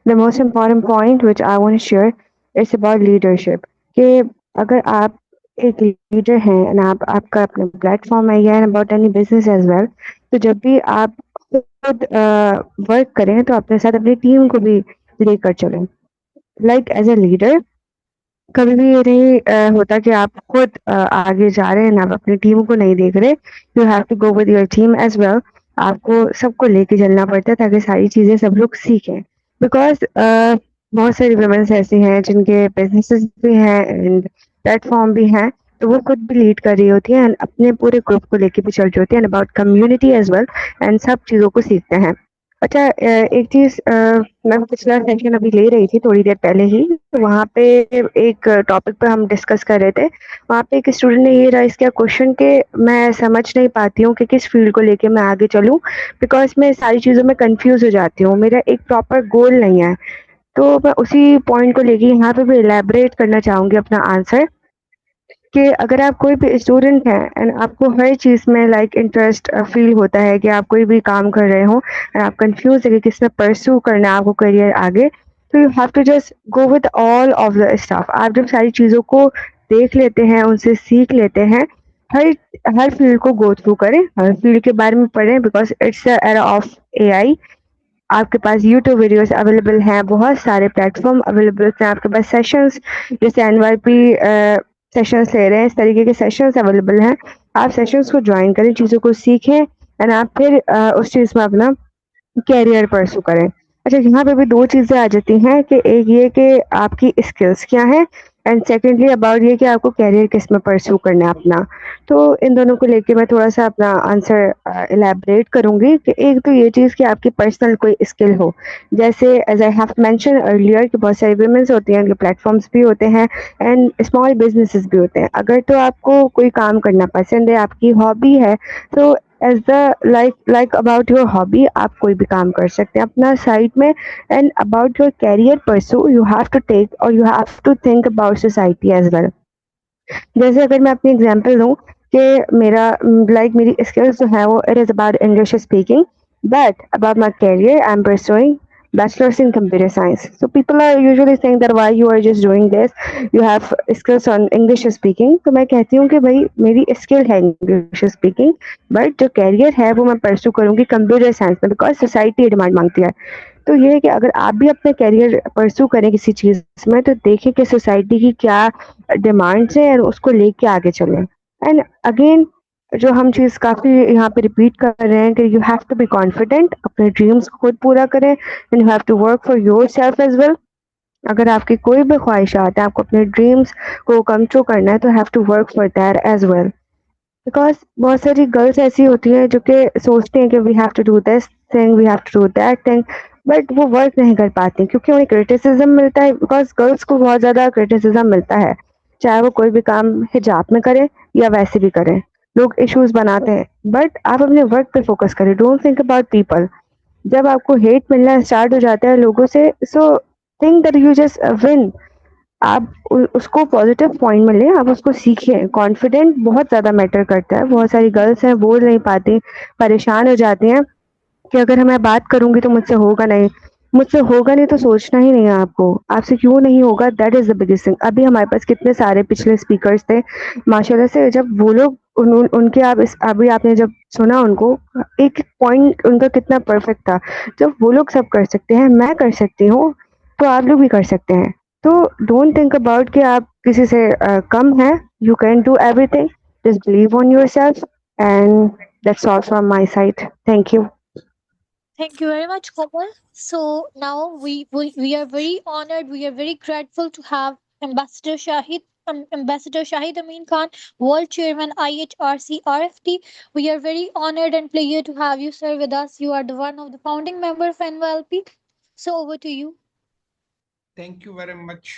The most important point which I want share it's about leadership. کہ اگر آپ ایک لیڈر ہیں and آپ کا اپنا پلیٹ فارم ہے یا about any business as well, تو جب بھی آپ خود ورک کریں تو اپنے ساتھ اپنی ٹیم کو بھی لے کر چلیں. لائک ایز اے لیڈر کبھی بھی یہ نہیں ہوتا کہ آپ خود آگے جا رہے ہیں، آپ اپنی ٹیم کو نہیں دیکھ رہے. You have to go with your team as well. آپ کو سب کو لے کے چلنا پڑتا ہے تاکہ ساری چیزیں سب لوگ سیکھیں. بیکاز بہت ساری ویمنس ایسی ہیں جن کے بزنسز بھی ہیں اینڈ پلیٹ فارم بھی ہیں، تو وہ خود بھی لیڈ کر رہی ہوتی ہیں اینڈ اپنے پورے گروپ کو لے کے بھی چل رہی ہوتی ہیں about community as well, and سب چیزوں کو سیکھتے ہیں. अच्छा, एक चीज़ मैं पिछला सेशन अभी ले रही थी थोड़ी देर पहले ही, तो वहाँ पे एक टॉपिक पे हम डिस्कस कर रहे थे। वहाँ पे एक स्टूडेंट ने ये राइज़ किया क्वेश्चन कि मैं समझ नहीं पाती हूँ कि किस फ़ील्ड को लेके मैं आगे चलूँ, बिकॉज़ मैं सारी चीज़ों में कन्फ्यूज़ हो जाती हूँ, मेरा एक प्रॉपर गोल नहीं है। तो मैं उसी पॉइंट को लेके यहाँ पे भी इलैबोरेट करना चाहूँगी अपना आंसर, कि अगर आप कोई भी स्टूडेंट हैं एंड आपको हर चीज़ में लाइक इंटरेस्ट फील होता है कि आप कोई भी काम कर रहे हो और आप कंफ्यूज है कि किस में परस्यू करना है आपको करियर आगे, तो you have to just go with all of the stuff. आप जब सारी चीज़ों को देख लेते हैं, उनसे सीख लेते हैं, हर हर फील्ड को गो थ्रू करें, हर फील्ड के बारे में पढ़ें, because it's the era of AI. आपके पास यूट्यूब वीडियोस अवेलेबल हैं, बहुत सारे प्लेटफॉर्म अवेलेबल हैं, आपके पास सेशंस जैसे एनवाईपी सेशंस ले रहे हैं, इस तरीके के सेशंस अवेलेबल हैं। आप सेशंस को ज्वाइन करें, चीज़ों को सीखें एंड आप फिर उस चीज़ में अपना कैरियर परस्यू करें। अच्छा, यहाँ पे भी 2 चीज़ें आ जाती हैं कि एक ये कि आपकी स्किल्स क्या हैं एंड सेकेंडली अबाउट ये कि आपको कैरियर किस में परस्यू करना है अपना। तो इन दोनों को लेके मैं थोड़ा-सा अपना आंसर इलैबोरेट करूँगी कि एक तो ये चीज़ कि आपकी पर्सनल कोई स्किल हो। जैसे as I have mentioned earlier कि बहुत सारी वुमेन्स होती हैं, उनके प्लेटफ़ॉर्म्स भी होते हैं एंड स्मॉल बिज़नेसेस भी होते हैं। अगर तो आपको कोई काम करना पसंद है, आपकी हॉबी है, तो as the like about your hobby आप कोई भी काम कर सकते हैं अपना साइड में। And about your career pursue you have to take और you have to think about society as well. जैसे अगर मैं अपनी एग्जांपल दूं कि मेरा मेरी स्किल्स जो है वो it is about English speaking, but about my career I am pursuing bachelor's in computer science. So people are usually saying that why you are just doing this, you have skills on English speaking. तो मैं कहती हूँ कि भाई मेरी skill है English speaking, but जो career है वो मैं परस्यू करूँगी कंप्यूटर साइंस में, बिकॉज सोसाइटी डिमांड मांगती है। तो ये है कि अगर आप भी अपना कैरियर परस्यू करें किसी चीज़ में, तो देखें कि सोसाइटी की क्या डिमांड्स हैं और उसको लेके आगे चलें। एंड अगेन जो हम चीज़ काफ़ी यहाँ पे रिपीट कर रहे हैं कि you have to be confident, अपने ड्रीम्स को खुद पूरा करें and you have to work for yourself as well. अगर आपकी कोई भी ख्वाहिशात है, आपको अपने ड्रीम्स को कम ट्रू करना है, तो have to work for that as well. Because बहुत सारी गर्ल्स ऐसी होती हैं जो कि सोचते हैं कि we have to do this thing, we have to do that thing, but वो वर्क नहीं कर पाती क्योंकि उन्हें क्रिटिसिज्म मिलता है। बिकॉज गर्ल्स को बहुत ज़्यादा क्रिटिसिज्म मिलता है, चाहे वो कोई भी काम हिजाब में करे या वैसे भी करें, लोग इश्यूज बनाते हैं। बट आप अपने वर्क पे फोकस करें, डोंट थिंक अबाउट पीपल। जब आपको हेट मिलना स्टार्ट हो जाता है लोगों से, so think that you just win. आप उसको पॉजिटिव पॉइंट में लें, आप उसको सीखिए। कॉन्फिडेंट बहुत ज़्यादा मैटर करता है। बहुत सारी गर्ल्स हैं बोल नहीं पाती, परेशान हो जाती हैं कि अगर मैं बात करूँगी तो मुझसे होगा नहीं तो सोचना ही नहीं है आपको, आपसे क्यों नहीं होगा, that is the biggest thing. अभी हमारे पास कितने सारे पिछले स्पीकर्स थे माशाल्लाह से, जब वो लोग उनके आप अभी आपने जब सुना उनको, एक पॉइंट उनका कितना परफेक्ट था। जब वो लोग सब कर सकते हैं, मैं कर सकती हूँ, तो आप लोग भी कर सकते हैं। तो डोंट थिंक अबाउट कि आप किसी से कम हैं, you can do everything, just believe on yourself and that's all from my side. Thank you. Thank you very much, Komal. So now we are very honored, we are very grateful to have Ambassador Shahid Amin Khan, World Chairman IHRC RFT. We are very honored and pleasure to have you, sir, with us. You are the one of the founding member of NYLP. So over to you. Thank you very much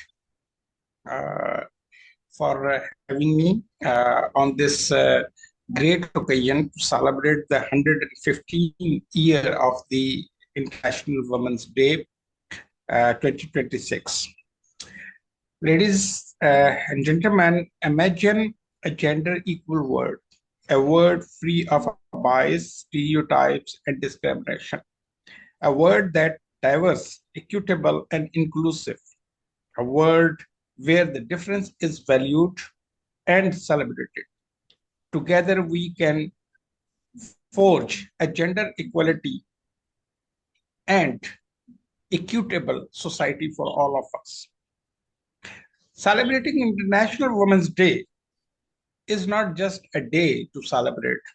for having me on this great occasion to celebrate the 115th year of the International Women's Day 2026. Ladies and gentlemen, imagine a gender equal world, a world free of bias, stereotypes, and discrimination, a world that diverse, equitable, and inclusive, a world where the difference is valued and celebrated. Together, we can forge a gender equality and equitable society for all of us. Celebrating International Women's Day is not just a day to celebrate.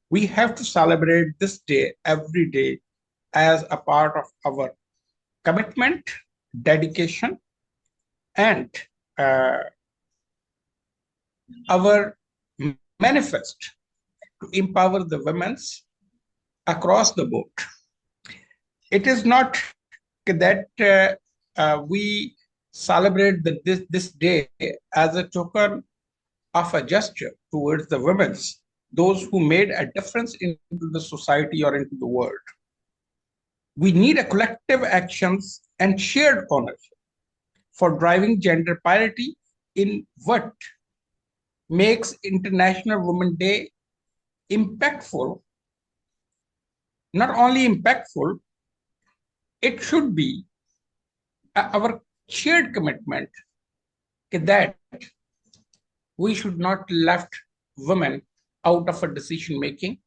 We have to celebrate this day every day as a part of our commitment, dedication, and our manifest to empower the women across the board. It is not that we celebrate this day as a token of a gesture towards the women, those who made a difference into the society or into the world. We need a collective actions and shared ownership for driving gender parity in what makes International Women's Day impactful. Not only impactful, it should be our shared commitment that we should not left women out of a decision making,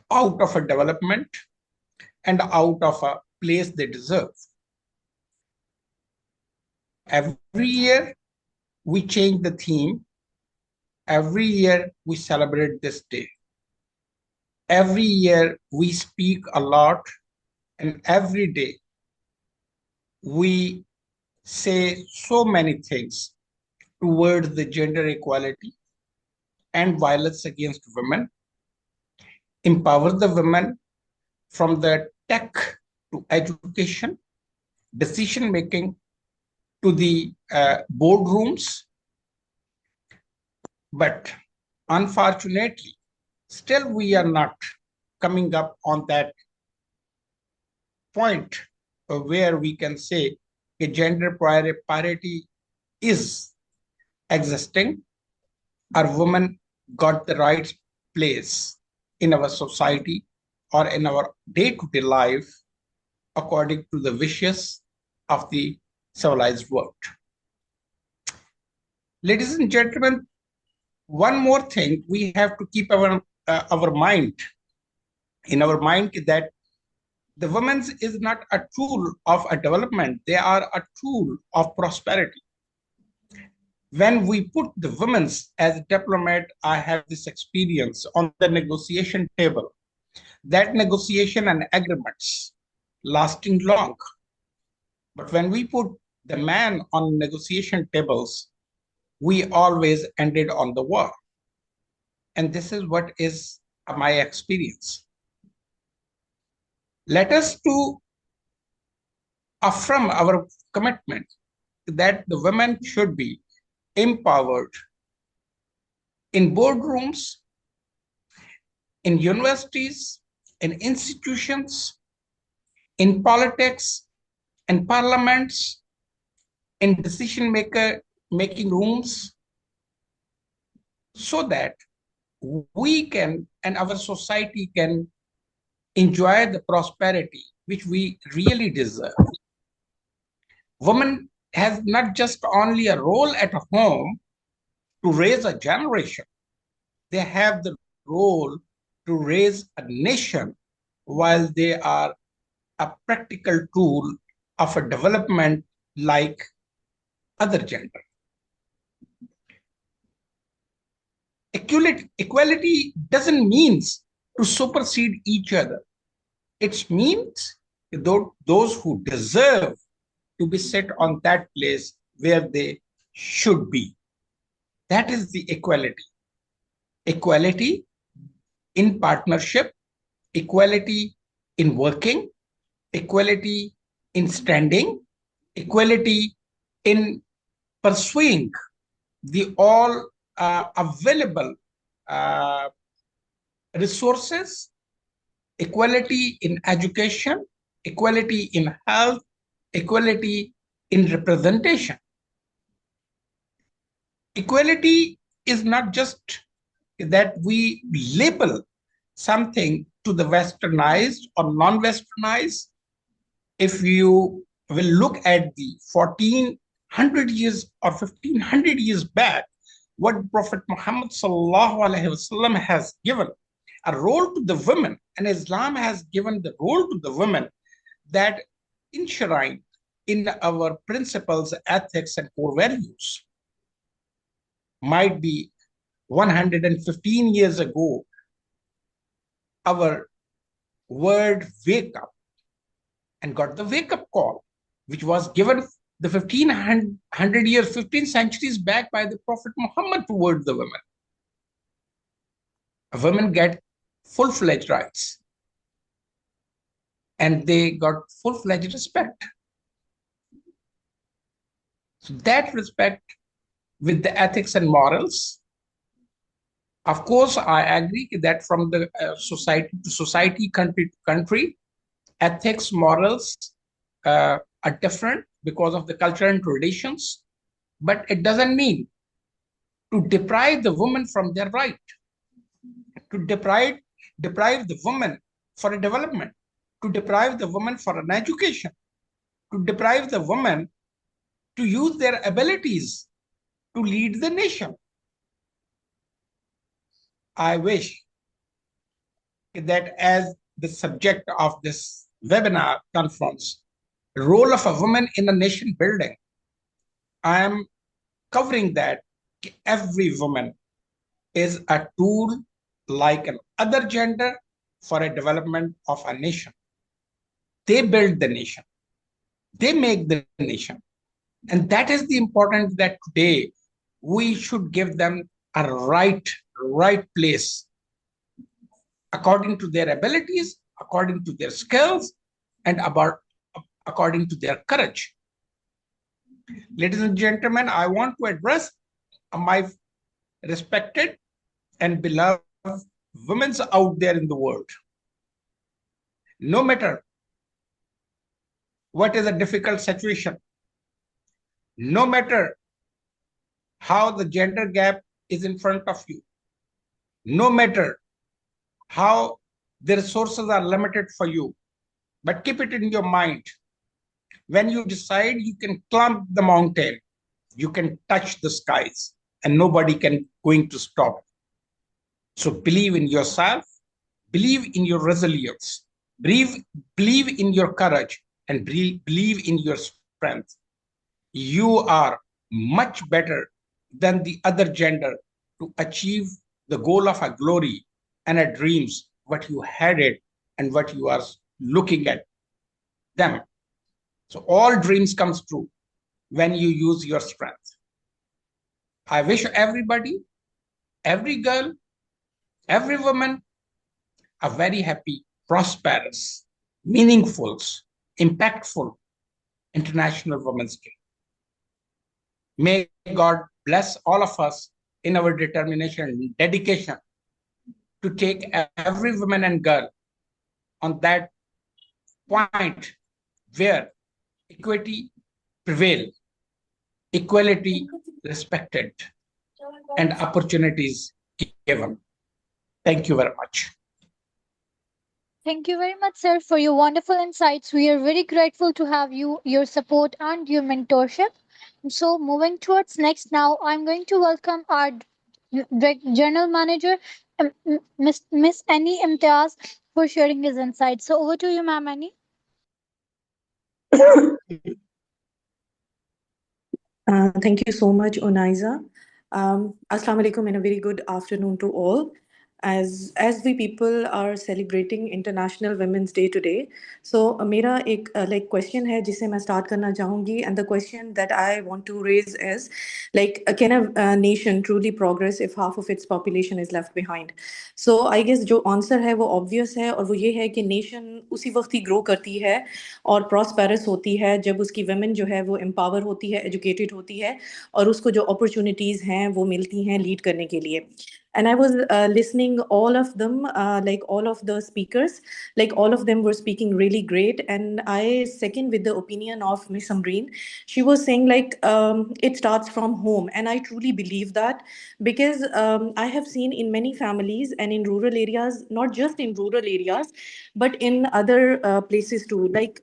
out of a development, and out of a place they deserve. Every year we change the theme. Every year we celebrate this day. Every year we speak a lot, and every day we say so many things towards the gender equality and violence against women, empower the women from the tech to education, decision making to the boardrooms. But unfortunately, still we are not coming up on that point where we can say a gender parity is existing. Our women got the right place in our society or in our day-to-day life according to the wishes of the civilized world. Ladies and gentlemen, one more thing we have to keep our mind in our mind that the women is not a tool of a development, they are a tool of prosperity. When we put the women as a diplomat, I have this experience on the negotiation table, that negotiation and agreements lasting long. But when we put the man on negotiation tables, we always ended on the war. And this is what is my experience. Let us to affirm our commitment that the women should be empowered in boardrooms, in universities, in institutions, in politics, in parliaments, in decision-making rooms, so that we can and our society can enjoy the prosperity which we really deserve. Women has not just only a role at home to raise a generation, they have the role to raise a nation while they are a practical tool of a development like other gender. Equality doesn't mean to supersede each other. It means those who deserve to be set on that place where they should be. That is the equality. Equality in partnership, equality in working, equality in standing, equality in pursuing the all available resources, equality in education, equality in health, equality in representation. Equality is not just that we label something to the westernized or non-westernized. If you will look at the 1400 years or 1500 years back, what Prophet Muhammad ﷺ has given a role to the women, and Islam has given the role to the women that enshrined in our principles, ethics, and core values. Might be 115 years ago, our word wake up and got the wake up call, which was given the 1500 years, 15 centuries back by the Prophet Muhammad towards the women. Women get full-fledged rights. and they got full-fledged respect. So that respect with the ethics and morals, of course, I agree that from the society to society, country to country, ethics, morals are different because of the culture and traditions, but it doesn't mean to deprive the woman from their right, to deprive the woman for a development, to deprive the woman for an education, to deprive the woman to use their abilities to lead the nation. I wish that as the subject of this webinar conference, role of a woman in a nation building, I am covering that every woman is a tool like an other gender for a development of a nation. They build the nation. They make the nation. And that is the importance that today we should give them a right place according to their abilities, according to their skills, and according to their courage. Ladies and gentlemen, I want to address my respected and beloved women out there in the world. No matter what is a difficult situation, no matter how the gender gap is in front of you, no matter how the resources are limited for you, but keep it in your mind. When you decide you can climb the mountain, you can touch the skies and nobody can going to stop it. So believe in yourself, believe in your resilience, believe in your courage, and believe in your strength. You are much better than the other gender to achieve the goal of a glory and a dreams, what you had it and what you are looking at them. So all dreams comes true when you use your strength. I wish everybody, every girl, every woman a very happy, prosperous, meaningful, impactful International Women's Day. May God bless all of us in our determination and dedication to take every woman and girl on that point where equity prevails, equality respected, and opportunities given. Thank you very much. Thank you very much, sir, for your wonderful insights. We are very grateful to have your support and your mentorship. So, moving towards next now, I'm going to welcome our General Manager, Miss Annie Imtiaz, for sharing his insights. So, over to you, ma'am, Annie. Thank you so much, Onaiza. Assalamu alaikum and a very good afternoon to all. As we people are celebrating International Women's Day today, so मेरा एक like question है जिसे मैं start करना चाहूँगी, and the question that I want to raise is like can a nation truly progress if half of its population is left behind? So I guess जो answer है वो obvious है, और वो ये है कि nation उसी वक्त ही grow करती है और prosperous होती है जब उसकी women जो है वो empower होती है, educated होती है, और उसको जो opportunities हैं वो मिलती हैं lead करने के लिए. And I was listening all of them, like all of the speakers, like all of them were speaking really great. And I second with the opinion of Miss Amreen. She was saying like it starts from home. And I truly believe that, because I have seen in many families and in rural areas, not just in rural areas, but in other places too, like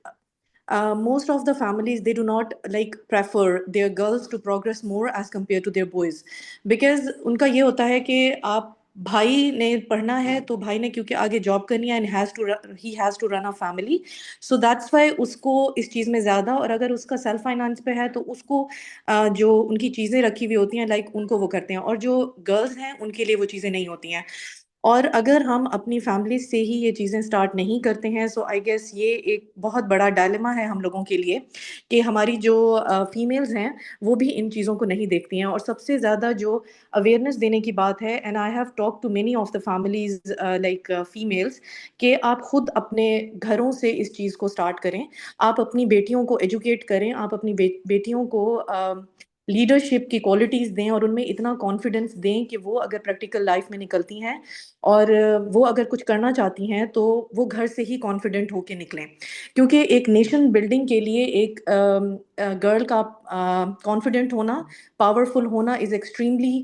most of the families, they do not like prefer their girls to progress more as compared to their boys, because उनका ये होता है कि आप भाई ने पढ़ना है तो भाई ने क्योंकि आगे जॉब करनी है, and he has to run a family, so that's why उसको इस चीज़ में ज़्यादा, और अगर उसका सेल्फ फाइनेंस पे है तो उसको जो उनकी चीज़ें रखी हुई होती हैं लाइक उनको वो करते हैं, और जो गर्ल्स हैं उनके लिए वो चीज़ें नहीं होती हैं. اور اگر ہم اپنی فیملیز سے ہی یہ چیزیں سٹارٹ نہیں کرتے ہیں سو آئی گیس یہ ایک بہت بڑا ڈائلما ہے ہم لوگوں کے لیے کہ ہماری جو فیمیلز ہیں وہ بھی ان چیزوں کو نہیں دیکھتی ہیں. اور سب سے زیادہ جو اویئرنیس دینے کی بات ہے, and I have talk to many of the families like families, کہ آپ خود اپنے گھروں سے اس چیز کو سٹارٹ کریں. آپ اپنی بیٹیوں کو ایجوکیٹ کریں, آپ اپنی بیٹیوں کو لیڈرشپ کی کوالٹیز دیں اور ان میں اتنا کانفیڈنس دیں کہ وہ اگر پریکٹیکل لائف میں نکلتی ہیں اور وہ اگر کچھ کرنا چاہتی ہیں تو وہ گھر سے ہی کانفیڈنٹ ہو کے نکلیں. کیونکہ ایک نیشن بلڈنگ کے لیے ایک گرل کا کانفیڈنٹ ہونا, پاورفل ہونا is extremely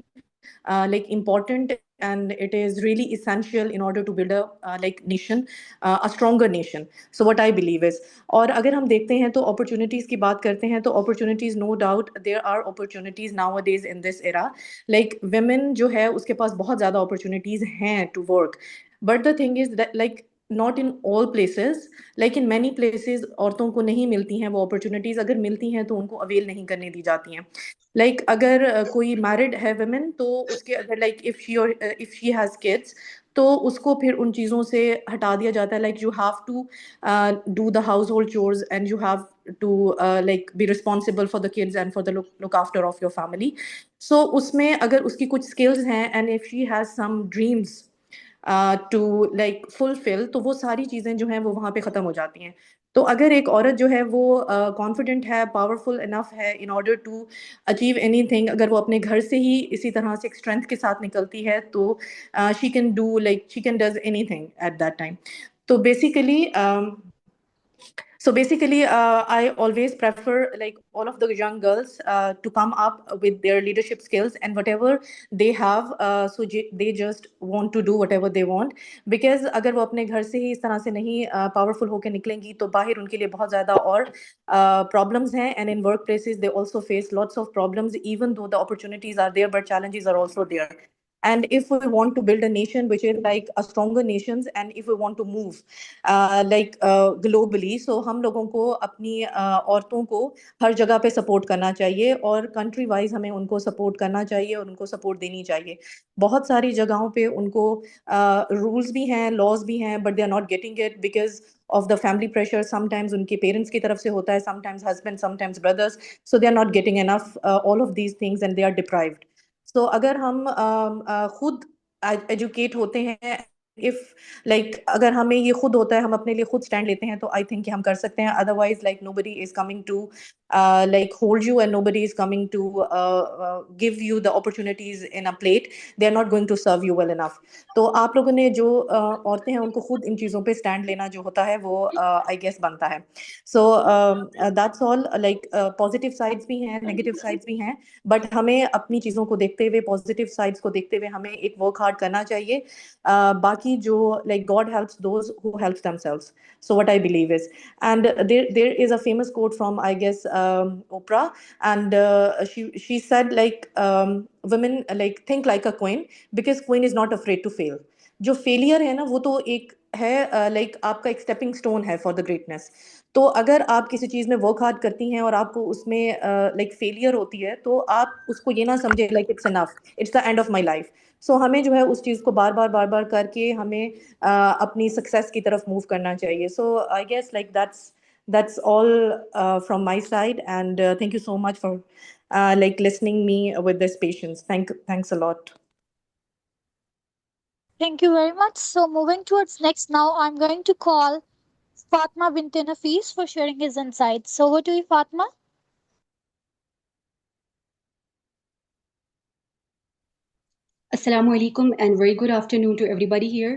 like important, and it is really essential in order to build a like nation, a stronger nation. So what I believe is, اور اگر ہم دیکھتے ہیں تو opportunities کی بات کرتے ہیں تو opportunities, no doubt there are opportunities nowadays in this era. like women جو ہے اس کے پاس بہت زیادہ opportunities ہیں to work, but the thing is that like not in all places, like in many places عورتوں کو نہیں ملتی ہیں وہ opportunities, اگر ملتی ہیں تو ان کو avail نہیں کرنے دی جاتی ہیں. لائک اگر کوئی میرڈ ہے ویمن تو اس کے اگر like if she has kids تو اس کو پھر ان چیزوں سے ہٹا دیا جاتا ہے. Like you have to do the household chores and you have to like be responsible for the kids and for the look after of your family. So اس میں اگر اس کی کچھ اسکلز ہیں and if she has some dreams to like fulfil, تو وہ ساری چیزیں جو ہیں وہ وہاں پہ ختم ہو جاتی ہیں. تو اگر ایک عورت جو ہے وہ کانفیڈنٹ ہے, پاورفل انف ہے in order to achieve anything, اگر وہ اپنے گھر سے ہی اسی طرح سے ایک اسٹرینتھ کے ساتھ نکلتی ہے تو she can do like she can does anything at that time. تو basically I always prefer like all of the young girls to come up with their leadership skills and whatever they have, so they just want to do whatever they want, because اگر وہ اپنے گھر سے ہی اس طرح سے نہیں powerful ہو کے نکلیں گی تو باہر ان کے لیے بہت زیادہ اور problems ہیں. And in workplaces they also face lots of problems, even though the opportunities are there but challenges are also there. And if we want to build a nation which is like a stronger nations, and if we want to move globally, so ہم لوگوں کو اپنی عورتوں کو ہر جگہ پہ support کرنا چاہیے اور کنٹری وائز ہمیں ان کو سپورٹ کرنا چاہیے اور ان کو سپورٹ دینی چاہیے. بہت ساری جگہوں پہ ان کو رولز بھی ہیں, لاز بھی ہیں, but they are not getting it because of the family pressure. Sometimes ان کے پیرنٹس کی طرف سے ہوتا ہے, sometimes husband, sometimes brothers, so they are not getting enough all of these things and they are deprived. So اگر ہم خود ایجوکیٹ ہوتے ہیں, if like اگر ہمیں یہ خود ہوتا ہے, ہم اپنے لیے خود اسٹینڈ لیتے ہیں تو I think کہ ہم کر سکتے ہیں. Otherwise like nobody is coming to like hold you, and nobody is coming to give you the opportunities in a plate. They are not going to serve you well enough. تو آپ لوگوں نے جو عورتیں ہیں ان کو خود ان چیزوں پہ اسٹینڈ لینا جو ہوتا ہے وہ I guess بنتا ہے. So that's all. like positive sides بھی ہیں, negative sides بھی ہیں, بٹ ہمیں اپنی چیزوں کو دیکھتے ہوئے, positive sides کو دیکھتے ہوئے ہمیں ایک ورک ہارڈ کرنا چاہیے. باقی جو like God helps those who helps themselves. So what I believe is, and there is a famous quote from I guess Oprah, and she said like women like think like a queen because queen is not afraid to fail. جو failure ہے نا وہ تو ایک ہے like آپ کا ایک اسٹیپنگ اسٹون ہے فار دا گریٹنس. تو اگر آپ کسی چیز میں ورک ہارڈ کرتی ہیں اور آپ کو اس میں لائک فیلئر ہوتی ہے تو آپ اس کو یہ نہ سمجھے like it's enough, it's the end of my life. So ہمیں جو ہے اس چیز کو بار بار کر کے ہمیں اپنی سکسیس کی طرف موو کرنا چاہیے. So I guess like that's all from my side, and thank you so much for like listening me with this patience. Thanks a lot. Thank you very much. So moving towards next now, I'm going to call Fatma bint Nafis for sharing his insights. So over to you, Fatma. Assalamu alaikum and very good afternoon to everybody here.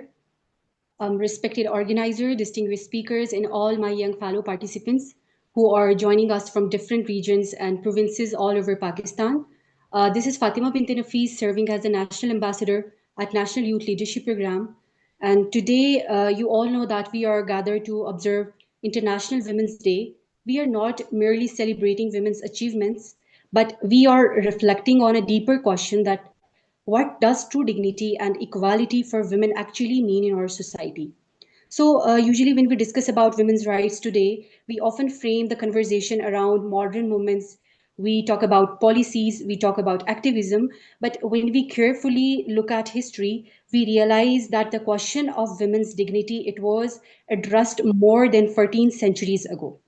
Respected organizer, distinguished speakers, and all my young fellow participants who are joining us from different regions and provinces all over Pakistan. This is Fatima bint Nafis, serving as the National Ambassador at National Youth Leadership Program. And today, you all know that we are gathered to observe International Women's Day. We are not merely celebrating women's achievements, but we are reflecting on a deeper question that what does true dignity and equality for women actually mean in our society? So usually when we discuss about women's rights today, we often frame the conversation around modern movements we talk about policies, we talk about activism, but when we carefully look at history, we realize that the question of women's dignity, it was addressed more than 14 centuries ago.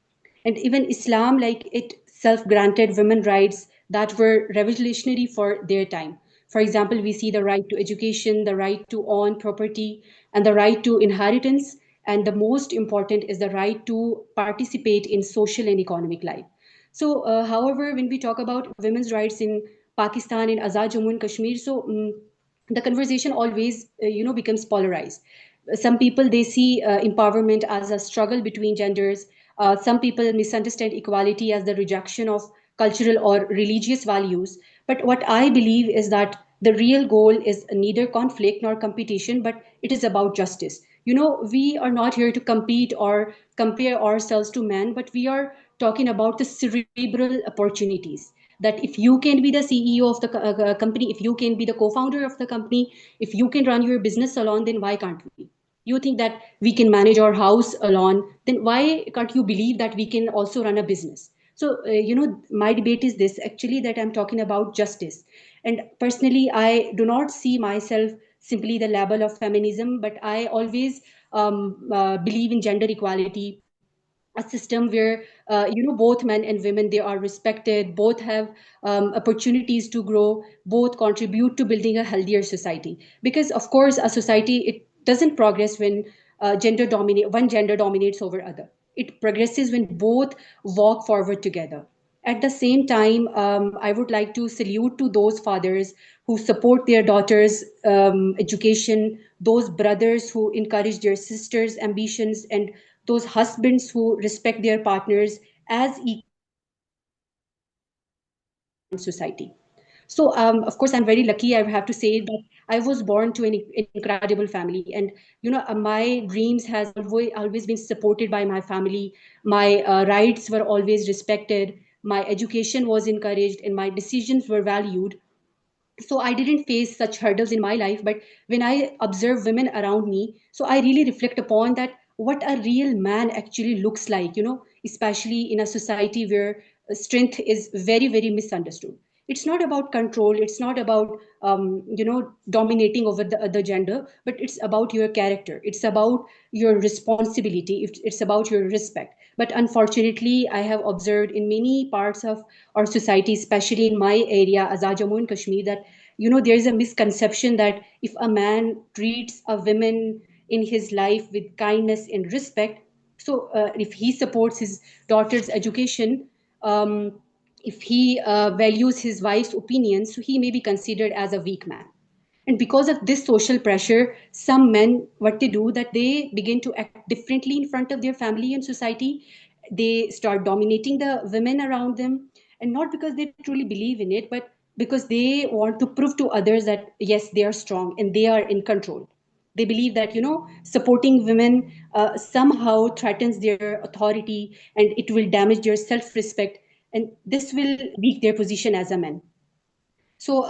And even Islam, like it self-granted women rights that were revolutionary for their time. For example, we see the right to education, the right to own property, and the right to inheritance. And the most important is the right to participate in social and economic life. So, however, when we talk about women's rights in Pakistan, in Azad Jammu and Kashmir, so the conversation always, becomes polarized. Some people, they see empowerment as a struggle between genders. Some people misunderstand equality as the rejection of cultural or religious values. But what I believe is that the real goal is neither conflict nor competition, but it is about justice. We are not here to compete or compare ourselves to men, but we are talking about the cerebral opportunities. That if you can be the CEO of the company, if you can be the co-founder of the company, if you can run your business alone, then why can't we? You think that we can manage our house alone, then why can't you believe that we can also run a business? So, my debate is this actually, that I'm talking about justice. And personally, I do not see myself simply the label of feminism, but I always believe in gender equality, a system where both men and women, they are respected, both have opportunities to grow, both contribute to building a healthier society. Because of course a society, it doesn't progress when one gender dominates over other. It progresses when both walk forward together. At the same time, I would like to salute to those fathers who support their daughters' education, those brothers who encourage their sisters' ambitions, and those husbands who respect their partners as equal in society. So, of course, I'm very lucky. I have to say that I was born to an incredible family, and my dreams has always been supported by my family. My rights were always respected. My education was encouraged, and my decisions were valued. So I didn't face such hurdles in my life, but when I observe women around me, so I really reflect upon that what a real man actually looks like, especially in a society where strength is very, very misunderstood. It's not about control, it's not about dominating over the other gender, but it's about your character, it's about your responsibility, it's about your respect. But unfortunately, I have observed in many parts of our society, especially in my area, Azad Jammu and Kashmir, that there is a misconception that if a man treats a woman in his life with kindness and respect, so if he supports his daughter's education, um, if he values his wife's opinions, so he may be considered as a weak man. And because of this social pressure, some men, what they do, that they begin to act differently in front of their family and society. They start dominating the women around them, and not because they truly believe in it, but because they want to prove to others that yes, they are strong and they are in control. They believe that supporting women somehow threatens their authority, and it will damage their self-respect, and this will weak their position as a man. So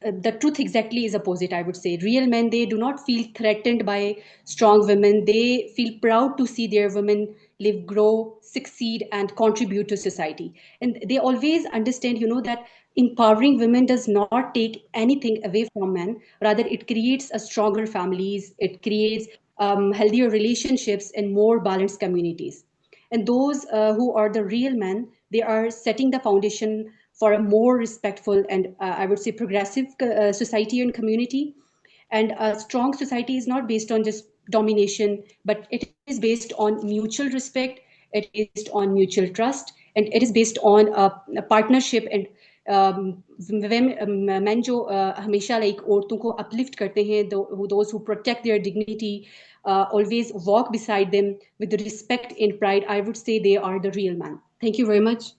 the truth exactly is opposite, I would say. Real men, they do not feel threatened by strong women. They feel proud to see their women live, grow, succeed, and contribute to society. And they always understand, that empowering women does not take anything away from men. Rather, it creates a stronger families. It creates healthier relationships and more balanced communities. And those who are the real men, they are setting the foundation for a more respectful and I would say progressive society and community. And a strong society is not based on just domination, but it is based on mutual respect, it is based on mutual trust, and it is based on a partnership. And men जो हमेशा like औरतों को uplift करते हैं, those who protect their dignity, always walk beside them with respect and pride, I would say they are the real man. Thank you very much.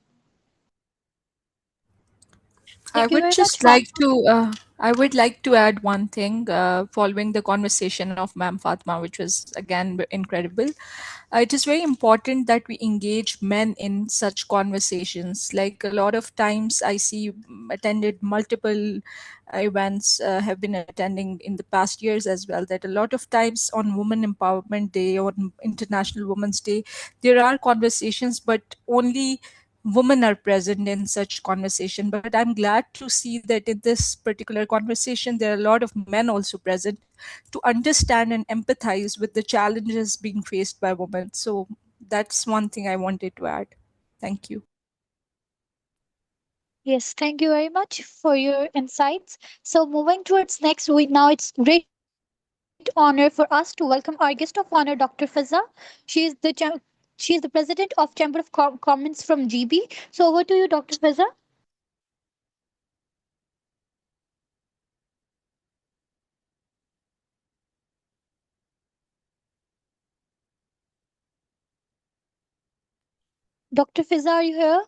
I Thank you would very just much. like to I would like to add one thing following the conversation of Ma'am Fatma, which was again incredible. It is very important that we engage men in such conversations. Like a lot of times, I see attended multiple events, have been attending in the past years as well. That a lot of times on Women Empowerment Day, on International Women's Day, there are conversations, but only women are present in such conversation. But I'm glad to see that in this particular conversation, there are a lot of men also present to understand and empathize with the challenges being faced by women. So that's one thing I wanted to add. Thank you. Yes, thank you very much for your insights. So moving towards next week now, it's great honor for us to welcome our guest of honor, Dr. Fiza. She is the she is the president of Chamber of Commerce from GB. So over to you, Dr. Fiza. Dr. Fiza, are you here?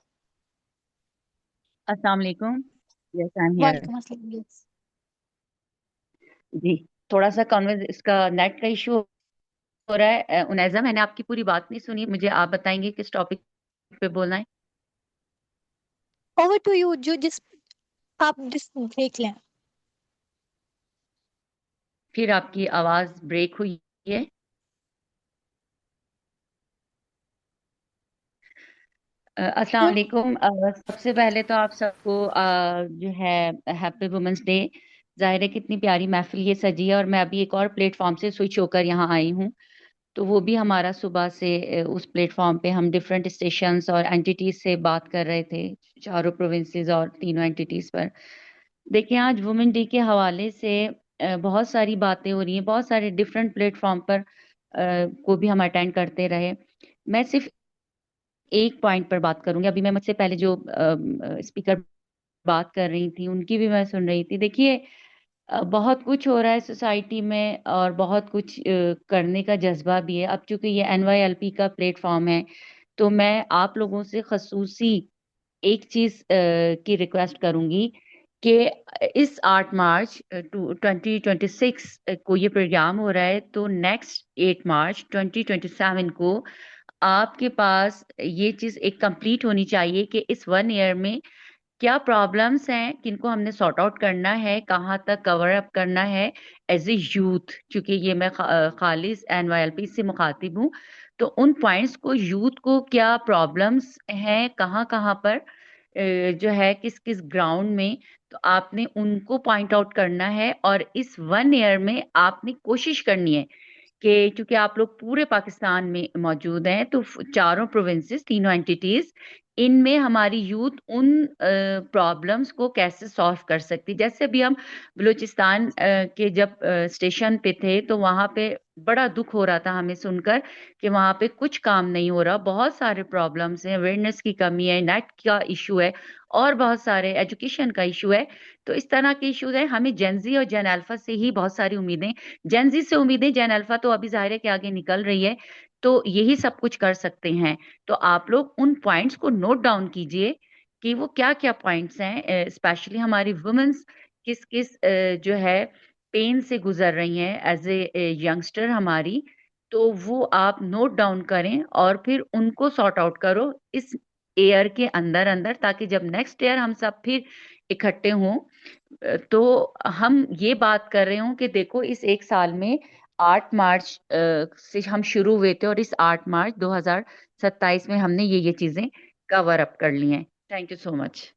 अस्सलाम वालेकुम। Yes I am here. Walaikum assalam. Yes. जी, थोड़ा सा converse इसका net का issue हो रहा है। उनैज़ा, मैंने आपकी पूरी बात नहीं सुनी, मुझे आप बताएंगे किस टॉपिक पे बोलना है? Over to you. जो जिस आप जिस देख लें. फिर आपकी आवाज़ ब्रेक हुई है। अस्सलाम वालेकुम। सबसे पहले तो आप सबको जो है हैप्पी वुमेन्स डे। ज़ाहिर है कितनी प्यारी महफ़िल ये सजी है और मैं अभी एक और प्लेटफ़ॉर्म से स्विच होकर यहाँ आई हूँ। तो वो भी हमारा सुबह से उस प्लेटफ़ॉर्म पे हम डिफरेंट स्टेशंस और एंटिटीज़ से बात कर रहे थे, चारों प्रोविंसेस और तीनों एंटिटीज़ पर। देखिए, आज वुमेन डे के हवाले से बहुत सारी बातें हो रही हैं, बहुत सारे डिफरेंट प्लेटफ़ॉर्म पर को भी हम अटेंड करते रहे। मैं सिर्फ़ एक पॉइंट पर बात करूँगी। अभी मैं मुझसे पहले जो स्पीकर बात कर रही थी, उनकी भी मैं सुन रही थी। देखिए, बहुत कुछ हो रहा है सोसाइटी में और बहुत कुछ करने का जज़्बा भी है। अब चूँकि ये NYLP का प्लेटफ़ॉर्म है, तो मैं आप लोगों से ख़ुसूसी एक चीज़ की रिक्वेस्ट करूँगी कि इस 8 मार्च 2026 को ये प्रोग्राम हो रहा है, तो नेक्स्ट 8 मार्च 2027 को आपके पास ये चीज़ एक कंप्लीट होनी चाहिए कि इस 1 ईयर में क्या प्रॉब्लम्स हैं, किनको हमने सॉर्ट आउट करना है, कहाँ तक कवर अप करना है एज़ ए यूथ, क्योंकि ये मैं खालिस NYLP से मुखातिब हूँ। तो उन पॉइंट्स को यूथ को क्या प्रॉब्लम्स हैं, कहाँ-कहाँ पर जो है किस-किस ग्राउंड में, तो आपने उनको पॉइंट आउट करना है और इस 1 ईयर में आपने कोशिश करनी है कि चूँकि आप लोग पूरे पाकिस्तान में मौजूद हैं, तो चारों प्रोविंसेस, तीनों एंटिटीज़, इनमें हमारी यूथ उन प्रॉब्लम्स को कैसे सॉल्व कर सकती। जैसे अभी हम बलूचिस्तान के जब स्टेशन पे थे, तो वहाँ पे बड़ा दुःख हो रहा था हमें सुनकर कि वहाँ पे कुछ काम नहीं हो रहा, बहुत सारे प्रॉब्लम्स हैं, अवेयरनेस की कमी है, नेट का इश्यू है और बहुत सारे एजुकेशन का इश्यू है। तो इस तरह के इश्यूज़ हैं, हमें जेन ज़ी और जेन अल्फ़ा से ही बहुत सारी उम्मीदें, जेन ज़ी से उम्मीदें, जेन अल्फ़ा तो अभी ज़ाहिर है कि आगे निकल रही है, तो यही सब कुछ कर सकते हैं। तो आप लोग उन पॉइंट्स को नोट डाउन कीजिए कि वो क्या-क्या पॉइंट्स हैं, स्पेशली हमारी वुमेन्स किस-किस जो है पेन से गुज़र रही हैं एज़ ए यंगस्टर हमारी, तो वो आप नोट डाउन करें और फिर उनको सॉर्ट आउट करो इस ईयर के अंदर-अंदर, ताकि जब नेक्स्ट ईयर हम सब फिर इकट्ठे हों तो हम ये बात कर रहे हों कि देखो इस 1 साल में 8 मार्च से हम शुरू हुए थे और इस 8 मार्च 2027 में हमने ये चीज़ें कवर अप कर ली हैं। Thank you so much.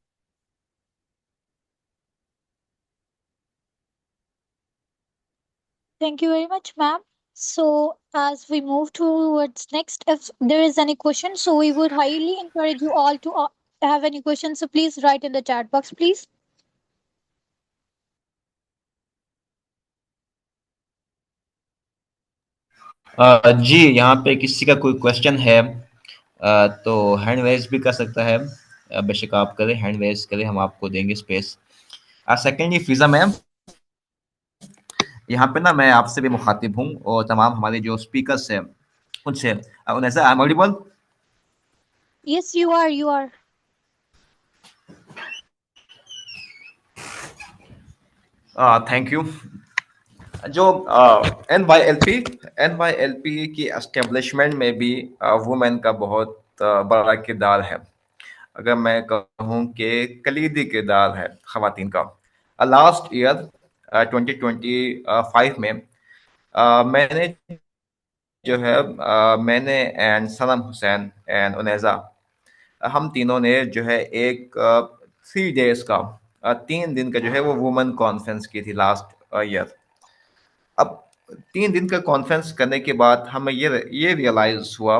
Thank you very much, ma'am. So, as we move towards next, if there is any question, so we would highly encourage you all to have any questions. So, please write in the chat box, please. जी, यहाँ पे किसी का कोई question है तो hand raise भी कर सकता है। बेशक आप करें, हैंड रेज करें, हम आपको देंगे स्पेस। सेकेंडली फिजा मैम, यहाँ पे ना मैं आपसे भी मुखातिब हूँ और तमाम हमारे जो स्पीकर्स हैं उनसे। Unaiza, I am audible? Yes, you are. You are. Thank you. जो NYLP की एस्टेब्लिशमेंट में भी वुमेन का बहुत बड़ा किरदार है। अगर मैं कहूँ कि कलीदी किरदार है ख़वातीन का। लास्ट ईयर 2025 में मैंने जो है मैंने एंड सनम हुसैन एंड उनैज़ा ہم تینوں نے جو ہے ایک 3 days کا 3 دن کا جو ہے وہ وومن کانفرنس کی تھی لاسٹ ایئر. اب 3 دن کا کانفرنس کرنے کے بعد ہمیں یہ ریئلائز ہوا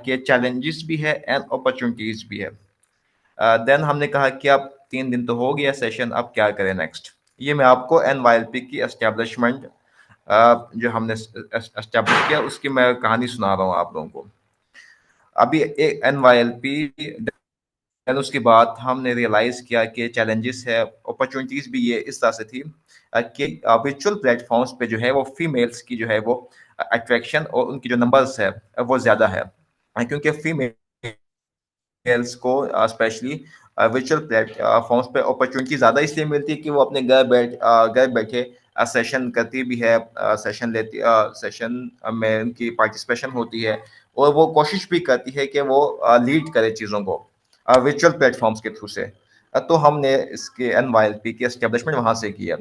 کہ چیلنجز بھی ہے اینڈ اپرچونیٹیز بھی ہے. دین ہم نے کہا کہ اب 3 دن تو ہو گیا سیشن, اب کیا کریں نیکسٹ. یہ میں آپ کو NYLP کی اسٹیبلشمنٹ جو ہم نے اسٹیبلش کیا اس کی میں کہانی سنا رہا ہوں آپ لوگوں کو. ابھی NYLP اس کے بعد ہم نے ریئلائز کیا کہ چیلنجز ہے, اپرچونیٹیز بھی یہ اس طرح سے تھی کہ ورچوئل پلیٹ فارمس پہ جو ہے وہ فیمیلس کی جو ہے وہ اٹریکشن اور ان کی جو نمبرس ہے وہ زیادہ ہے, کیونکہ فیمیلس کو اسپیشلی ورچوئل پلیٹ فارمس پہ اپرچونیٹی زیادہ اس لیے ملتی ہے کہ وہ اپنے گھر بیٹھے سیشن کرتی بھی ہے, سیشن میں ان کی پارٹیسپیشن ہوتی ہے اور وہ کوشش بھی کرتی ہے کہ وہ لیڈ کرے چیزوں کو ورچوئل پلیٹ فارمس کے تھرو سے. تو ہم نے اس کے NYLP کی اسٹیبلشمنٹ وہاں سے کی ہے.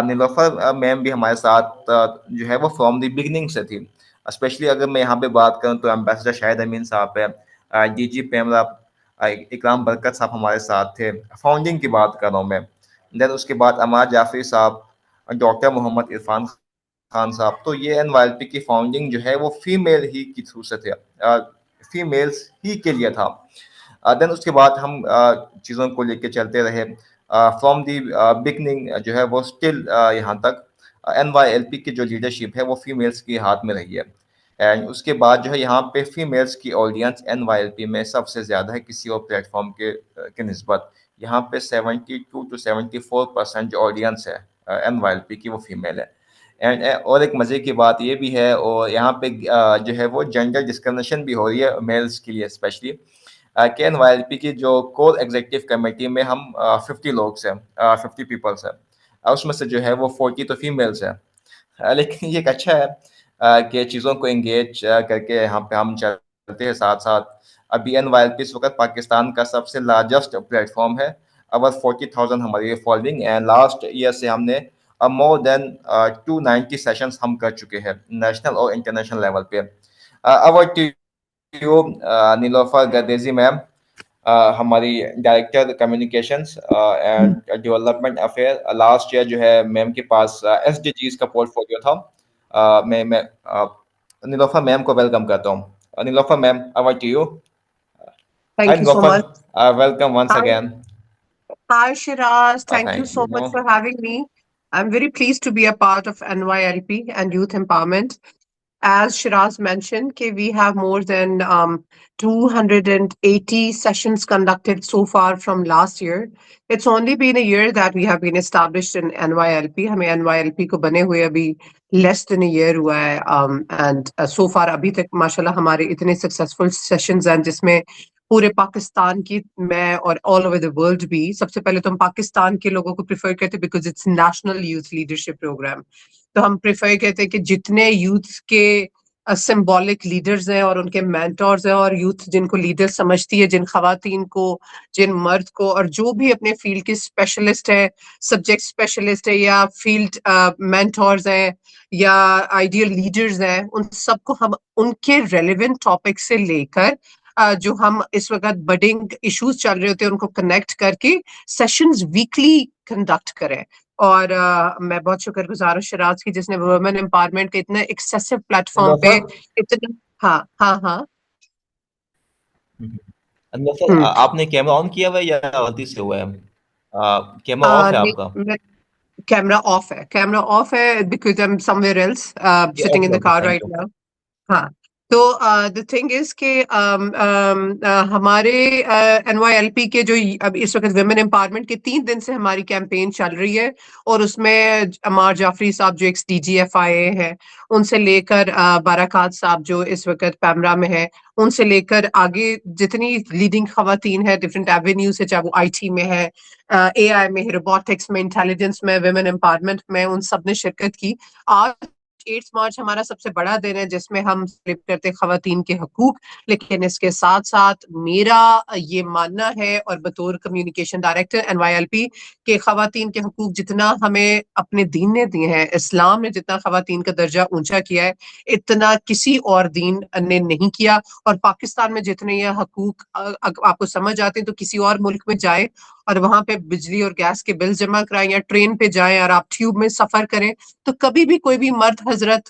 نیلوفر میم بھی ہمارے ساتھ جو ہے وہ فرام دی بگننگ سے تھی. اسپیشلی اگر میں یہاں پہ بات کروں تو ایمبیسڈر شاہد امین صاحب ہے, DG پیمرا اکرام برکت صاحب ہمارے ساتھ تھے. فاؤنڈنگ کی بات کر رہا ہوں میں. دین اس کے بعد عمار جعفری صاحب, ڈاکٹر محمد عرفان خان صاحب. تو یہ NYLP کی فاؤنڈنگ جو ہے وہ فیمیل ہی کی تھرو سے تھے, فیمیلس ہی کے لیے تھا. دین اس کے بعد ہم چیزوں کو لے کے چلتے رہے فرام دی بگننگ جو ہے وہ اسٹل یہاں تک NYLP کی جو لیڈرشپ ہے وہ فیمیلس کے ہاتھ میں رہی ہے. اینڈ اس کے بعد جو ہے یہاں پہ فیمیلس کی آڈینس NYLP میں سب سے زیادہ ہے کسی اور پلیٹ فارم کے نسبت. یہاں پہ 72 to 74% جو آڈینس ہے NYLP کی وہ فیمیل ہے. اینڈ اور ایک مزے کی بات یہ بھی ہے, اور یہاں پہ جو ہے وہ جینڈر ڈسکرمنیشن بھی ہو رہی ہے میلس کے لیے اسپیشلی, کہ NYLP کی جو کور ایگزیکٹو کمیٹی میں ہم 50 لوگ ہیں, 50 پیپلس ہیں, اس میں سے جو ہے وہ 40 تو فیمیلس ہیں. لیکن یہ ایک اچھا ہے کہ چیزوں کو انگیج کر کے یہاں پہ ہم چلتے ہیں ساتھ ساتھ. ابھی NYLP اس وقت پاکستان کا سب سے لارجسٹ پلیٹ فارم ہے. ابر 40,000 ہماری فالوئنگ, اینڈ لاسٹ ایئر سے ہم نے مور دین 290 سیشنز ہم کر چکے ہیں نیشنل اور انٹرنیشنل لیول پہ. نیلوفر گردیزی میم, ہماری director communications and development affair. Last year جو ہے میم کے پاس SDGs کا پورٹ فولیو تھا. میں نیلوفر میم کو ویلکم کرتا ہوں. نیلوفر میم, over to you. Thank you so much. Welcome once again. Hi, Shiraz. Thank you Thank so much for having me. I'm very pleased to be a part of NYLP and youth empowerment. As Shiraz mentioned, we have more than 280 sessions conducted so far from last year. It's only been a year that we have been established in NYLP. ہمیں NYLP کو بنے ہوئے ابھی less than a year ہوا ہے, and so far ابھی تک ماشاءاللہ ہمارے اتنے successful sessions ہیں جس میں پورے پاکستان کی میں اور all over the world بھی. سب سے پہلے تو ہم پاکستان کے لوگوں کو پریفر کرتے because it's national youth leadership program. تو ہم پریفر کرتے ہیں کہ جتنے یوتھ کے سمبولک لیڈرز ہیں اور ان کے مینٹورز ہیں, اور یوتھ جن کو لیڈر سمجھتی ہے, جن خواتین کو, جن مرد کو, اور جو بھی اپنے فیلڈ کے اسپیشلسٹ ہیں, سبجیکٹ اسپیشلسٹ ہے یا فیلڈ مینٹورز ہیں یا آئیڈیل لیڈرز ہیں, ان سب کو ہم ان کے ریلیونٹ ٹاپک سے لے کر جو ہم اس وقت بڈنگ ایشوز چل رہے ہوتے ہیں ان کو کنیکٹ کر کے سیشنز ویکلی کنڈکٹ کریں. اور میں بہت شکر گزار ہوں شراز کی جس نے وومن امپاورمنٹ کے اتنے ایکسیسو پلیٹ فارم پہ اتنا. ہاں آپ نے کیمرہ آن کیا ہوا ہے یا غلطی سے ہوا ہے؟ کیمرہ آف ہے آپ کا؟ کیمرہ آف ہے because I am somewhere else sitting in the car right now. ہاں, تو the thing is کہ ہمارے NYLP کے جو اب اس وقت ویمن امپاورمنٹ کے 3 دن سے ہماری کیمپین چل رہی ہے, اور اس میں عمار جعفری صاحب جو ایکس DGFIA ہے, ان سے لے کر برکات صاحب جو اس وقت پیمرا میں ہے, ان سے لے کر آگے جتنی لیڈنگ خواتین ہے ڈفرینٹ ایونیو سے, چاہے وہ IT میں ہے, AI میں, روبوٹکس میں, انٹیلیجنس میں, ویمن امپاورمنٹ میں, ان سب نے شرکت کی. آج 8 مارچ ہمارا سب سے بڑا دن ہے جس میں ہم سیلیبریٹ کرتے ہیں خواتین کے حقوق، لیکن اس کے ساتھ ساتھ میرا یہ ماننا ہے اور بطور کمیونیکیشن ڈائریکٹر NYLP کہ خواتین کے حقوق جتنا ہمیں اپنے دین نے دیے ہیں، اسلام نے جتنا خواتین کا درجہ اونچا کیا ہے اتنا کسی اور دین نے نہیں کیا، اور پاکستان میں جتنے یہ حقوق آپ کو سمجھ آتے ہیں تو کسی اور ملک میں جائیں اور وہاں پہ بجلی اور گیس کے بل جمع کرائیں یا ٹرین پہ جائیں اور آپ ٹیوب میں سفر کریں تو کبھی بھی کوئی بھی مرد حضرت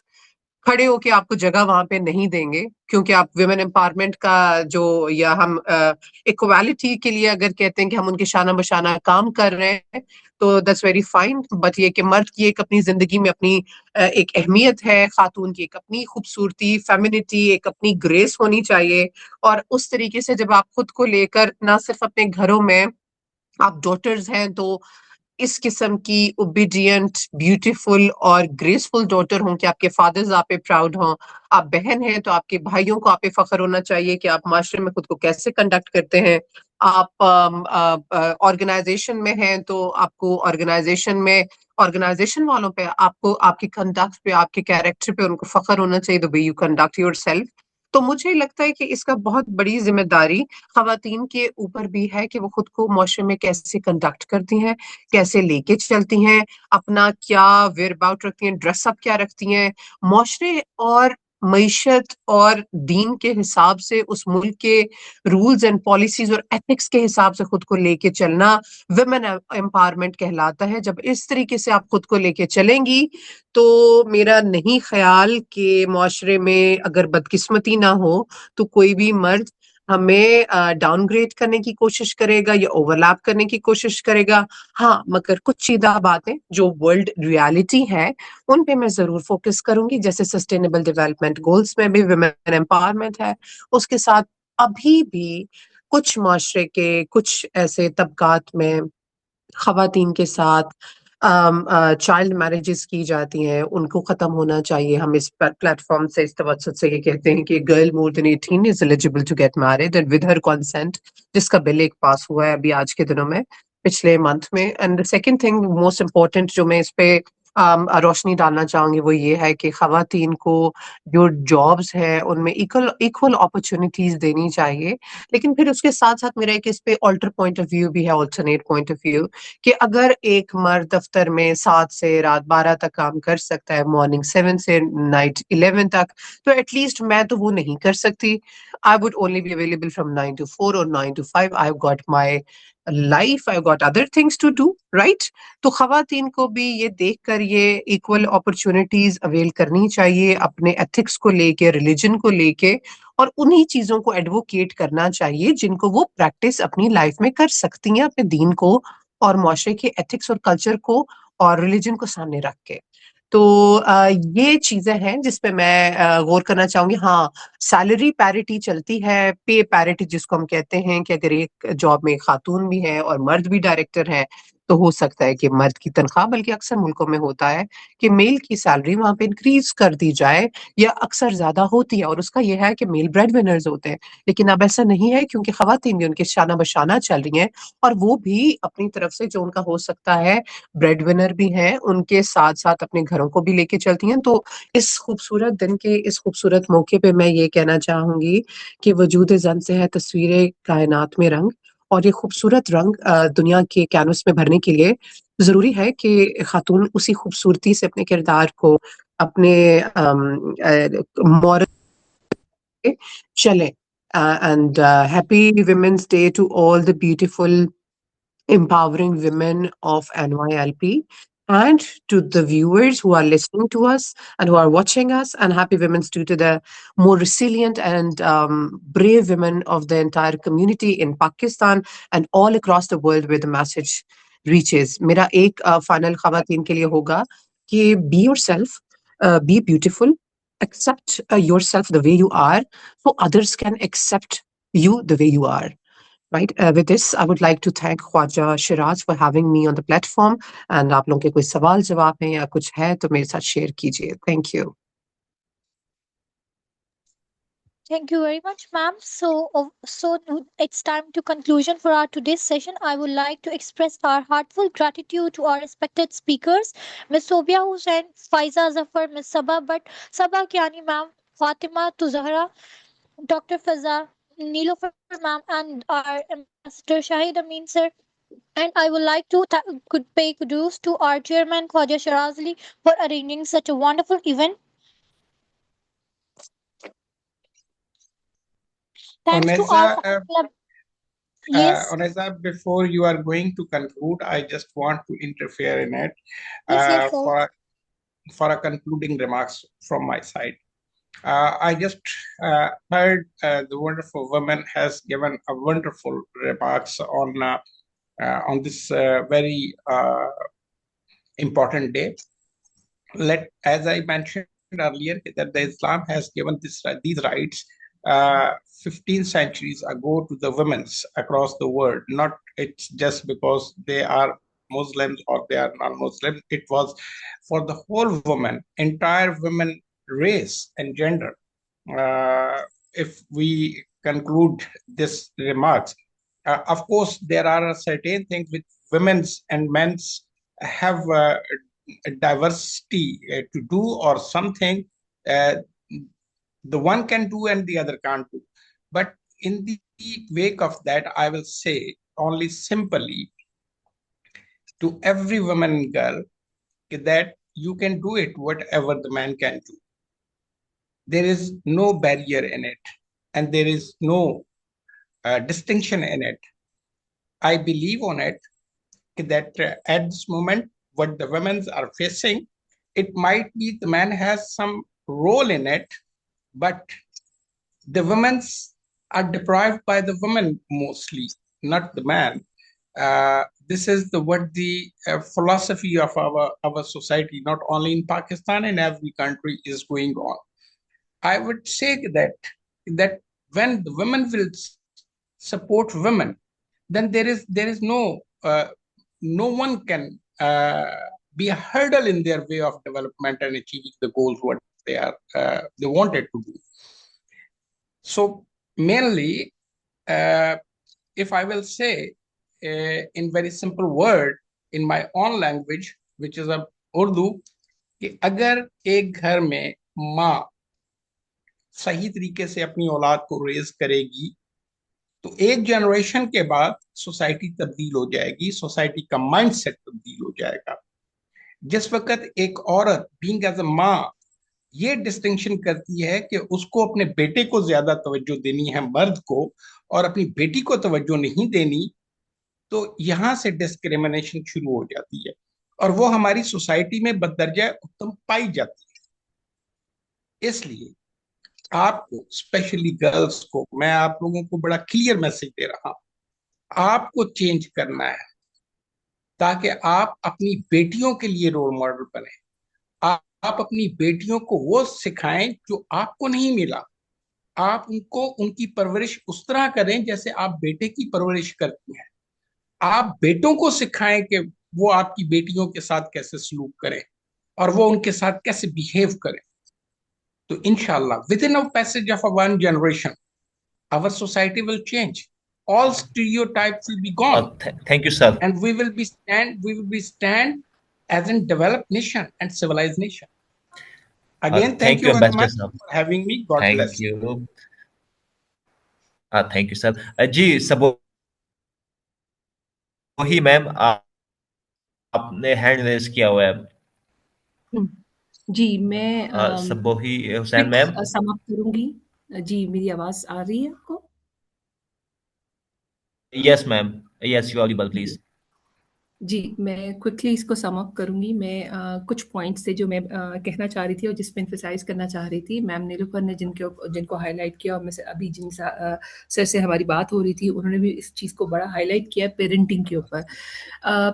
کھڑے ہو کے آپ کو جگہ وہاں پہ نہیں دیں گے، کیونکہ آپ ویمن امپاورمنٹ کا جو یا ہم ایکوالٹی کے لیے اگر کہتے ہیں کہ ہم ان کے شانہ بشانہ کام کر رہے ہیں تو دیٹس ویری فائن، بٹ یہ کہ مرد کی ایک اپنی زندگی میں اپنی ایک اہمیت ہے، خاتون کی ایک اپنی خوبصورتی، فیمینٹی، ایک اپنی گریس ہونی چاہیے، اور اس طریقے سے جب آپ خود کو لے کر نہ صرف اپنے گھروں میں آپ ڈاٹرز ہیں تو اس قسم کی اوبیڈینٹ، بیوٹیفل اور گریسفل ڈاٹر ہوں کہ آپ کے فادرز آپ پہ پراؤڈ ہوں، آپ بہن ہیں تو آپ کے بھائیوں کو آپ پہ فخر ہونا چاہیے کہ آپ معاشرے میں خود کو کیسے کنڈکٹ کرتے ہیں، آپ آرگنائزیشن میں ہیں تو آپ کو آرگنائزیشن والوں پہ آپ کو آپ کے کنڈکٹ پہ، آپ کے کیریکٹر پہ ان کو فخر ہونا چاہیے، the way you conduct yourself۔ تو مجھے لگتا ہے کہ اس کا بہت بڑی ذمہ داری خواتین کے اوپر بھی ہے کہ وہ خود کو معاشرے میں کیسے کنڈکٹ کرتی ہیں، کیسے لے کے چلتی ہیں، اپنا کیا ویئر اباؤٹ رکھتی ہیں، ڈریس اپ کیا رکھتی ہیں، معاشرے اور معیشت اور دین کے حساب سے اس ملک کے رولز اینڈ پالیسیز اور ایتھکس کے حساب سے خود کو لے کے چلنا ویمن امپاورمنٹ کہلاتا ہے۔ جب اس طریقے سے آپ خود کو لے کے چلیں گی تو میرا نہیں خیال کہ معاشرے میں اگر بدقسمتی نہ ہو تو کوئی بھی مرد ہمیں ڈاؤن گریڈ کرنے کی کوشش کرے گا یا اوور لیپ کرنے کی کوشش کرے گا۔ ہاں، مگر کچھ چیدہ باتیں جو ورلڈ ریالٹی ہے ان پہ میں ضرور فوکس کروں گی، جیسے سسٹینیبل ڈیولپمنٹ گولز میں بھی ویمن امپاورمنٹ ہے، اس کے ساتھ ابھی بھی کچھ معاشرے کے کچھ ایسے طبقات میں خواتین کے ساتھ چائلڈ میرجز کی جاتی ہیں، ان کو ختم ہونا چاہیے۔ ہم اس پلیٹ فارم سے اس توسط سے یہ کہتے ہیں کہ girl more than 18 is eligible to get married and with her consent, جس کا بل ایک پاس ہوا ہے ابھی آج کے دنوں میں، پچھلے منتھ میں۔ And second thing most important جو میں اس پہ روشنی ڈالنا چاہوں گی وہ یہ ہے کہ خواتین کو جو جابس ہیں ان میں ایکول اپرچونیٹیز دینی چاہیے، لیکن پھر اس کے ساتھ ساتھ میرا ایک اس پہ آلٹر پوائنٹ آف ویو بھی ہے، آلٹرنیٹ پوائنٹ آف ویو، کہ اگر ایک مرد دفتر میں 7 سے رات 12 تک کام کر سکتا ہے، مارننگ 7 سے نائٹ 11 تک، تو ایٹ لیسٹ میں تو وہ نہیں کر سکتی۔ I would only be available from 9 to 4 or 9 to 5. I've got my life, I've got other things to do, right؟ تو خواتین کو بھی یہ دیکھ کر یہ ایکول اپرچونیٹیز اویل کرنی چاہیے، اپنے ایتھکس کو لے کے، ریلیجن کو لے کے، اور انہی چیزوں کو ایڈوکیٹ کرنا چاہیے جن کو وہ پریکٹس اپنی لائف میں کر سکتی ہیں، اپنے دین کو اور معاشرے کے ایتھکس اور کلچر کو اور ریلیجن کو سامنے رکھ کے۔ تو یہ چیزیں ہیں جس پہ میں غور کرنا چاہوں گی۔ ہاں، سیلری پیرٹی چلتی ہے، پے پیرٹی جس کو ہم کہتے ہیں کہ اگر ایک جاب میں خاتون بھی ہے اور مرد بھی ڈائریکٹر ہے تو ہو سکتا ہے کہ مرد کی تنخواہ، بلکہ اکثر ملکوں میں ہوتا ہے کہ میل کی سیلری وہاں پہ انکریز کر دی جائے یا اکثر زیادہ ہوتی ہے، اور اس کا یہ ہے کہ میل بریڈ ونرز ہوتے ہیں، لیکن اب ایسا نہیں ہے کیونکہ خواتین بھی ان کے شانہ بشانہ چل رہی ہیں اور وہ بھی اپنی طرف سے جو ان کا ہو سکتا ہے بریڈ ونر بھی ہیں، ان کے ساتھ ساتھ اپنے گھروں کو بھی لے کے چلتی ہیں۔ تو اس خوبصورت دن کے اس خوبصورت موقع پہ میں یہ کہنا چاہوں گی کہ وجود زن سے ہے تصویر کائنات میں رنگ، اور یہ خوبصورت رنگ دنیا کے کینوس میں بھرنے کے لیے ضروری ہے کہ خاتون اسی خوبصورتی سے اپنے کردار کو، اپنے مورل چلیں۔ And happy women's day to all the beautiful empowering women of NYLP, and to the viewers who are listening to us and who are watching us, and happy Women's Day to the more resilient and brave women of the entire community in Pakistan and all across the world where the message reaches. میرا ایک final خواتین کے لیے ہوگا کہ be yourself, be beautiful, accept yourself the way you are so others can accept you the way you are. Right. With this, I would like to thank Khwaja Shiraz for having me on the platform. And آپ لوگوں کے کوئی سوال جواب ہیں یا کچھ ہے تو میرے ساتھ شیئر کیجیے. Thank you. Thank you very much, ma'am. So it's time to conclusion for our today's session. I would like to express our heartfelt gratitude to our respected speakers, Ms. Sobia Hussain, Faiza Zafar, Ms. Sabah Kiani, ma'am, Fatima Tuzahra, Dr. Faza, Nilofer, ma'am, and our ambassador Shahid Amin, sir. And I would like to could pay kudos to our chairman Khwaja Sharazli for arranging such a wonderful event. Thanks to our Oneza, club. Yes, Oneza, before you are going to conclude, I just want to interfere in it yes, sir. for a concluding remarks from my side. I just heard the wonderful woman has given a wonderful remarks on this very important day. As I mentioned earlier, that the Islam has given these rights 15 centuries ago to the women across the world. Not it's just because they are Muslims or they are non-Muslim. It was for the whole woman, entire women race and gender. If we conclude this remarks, of course, there are certain things with women's and men's have diversity to do or something the one can do and the other can't do. But in the wake of that, I will say only simply to every woman and girl that you can do it whatever the man can do. There is no barrier in it and there is no distinction in it. I believe on it that at this moment, what the women are facing, it might be the man has some role in it, but the women are deprived by the women mostly, not the man. This is what the philosophy of our society, not only in Pakistan, in every country is going on. I would say that when the women will support women, then there is no one can be a hurdle in their way of development and achieving the goals what they wanted to do. So mainly, if I will say in very simple word in my own language, which is Urdu, कि अगर एक घर में माँ सही तरीके से अपनी औलाद को रेज करेगी तो एक जनरेशन के बाद सोसाइटी तब्दील हो जाएगी, सोसाइटी का माइंडसेट तब्दील हो जाएगा. जिस वक्त एक औरत बीइंग एज अ माँ ये डिस्टिंक्शन करती है कि उसको अपने बेटे को ज्यादा तवज्जो देनी है मर्द को और अपनी बेटी को तवज्जो नहीं देनी, तो यहाँ से डिस्क्रिमिनेशन शुरू हो जाती है और वो हमारी सोसाइटी में बददर्जा उत्तम पाई जाती है. इसलिए आपको स्पेशली गर्ल्स को मैं आप लोगों को बड़ा क्लियर मैसेज दे रहा हूं, आपको चेंज करना है ताकि आप अपनी बेटियों के लिए रोल मॉडल बने. आप अपनी बेटियों को वो सिखाएं जो आपको नहीं मिला. आप उनको उनकी परवरिश उस तरह करें जैसे आप बेटे की परवरिश करती हैं. आप बेटों को सिखाएं कि वो आपकी बेटियों के साथ कैसे सलूक करें और वो उनके साथ कैसे बिहेव करें. तो इंशाल्लाह within a passage of one generation our society will change. All stereotypes will be gone. Thank you, sir. And we will be stand as a developed nation and civilized nation. Again, thank you very much for having me. God bless you. Thank you, sir. जी सब वही ma'am आपने hand raise किया हुआ है. जी मैं सबोही Hussain ma'am समाप्त करूंगी. जी मेरी आवाज आ रही है आपको? Yes ma'am, yes you audible please. जी मैं क्विकली इसको सम अप करूंगी. मैं कुछ पॉइंट्स थे जो मैं कहना चाह रही थी और जिस पे एम्फसाइज करना चाह रही थी. मैम नीलूफर ने जिनको हाईलाइट किया और मैं से अभी जिन सर से हमारी बात हो रही थी उन्होंने भी इस चीज़ को बड़ा हाईलाइट किया पेरेंटिंग के ऊपर.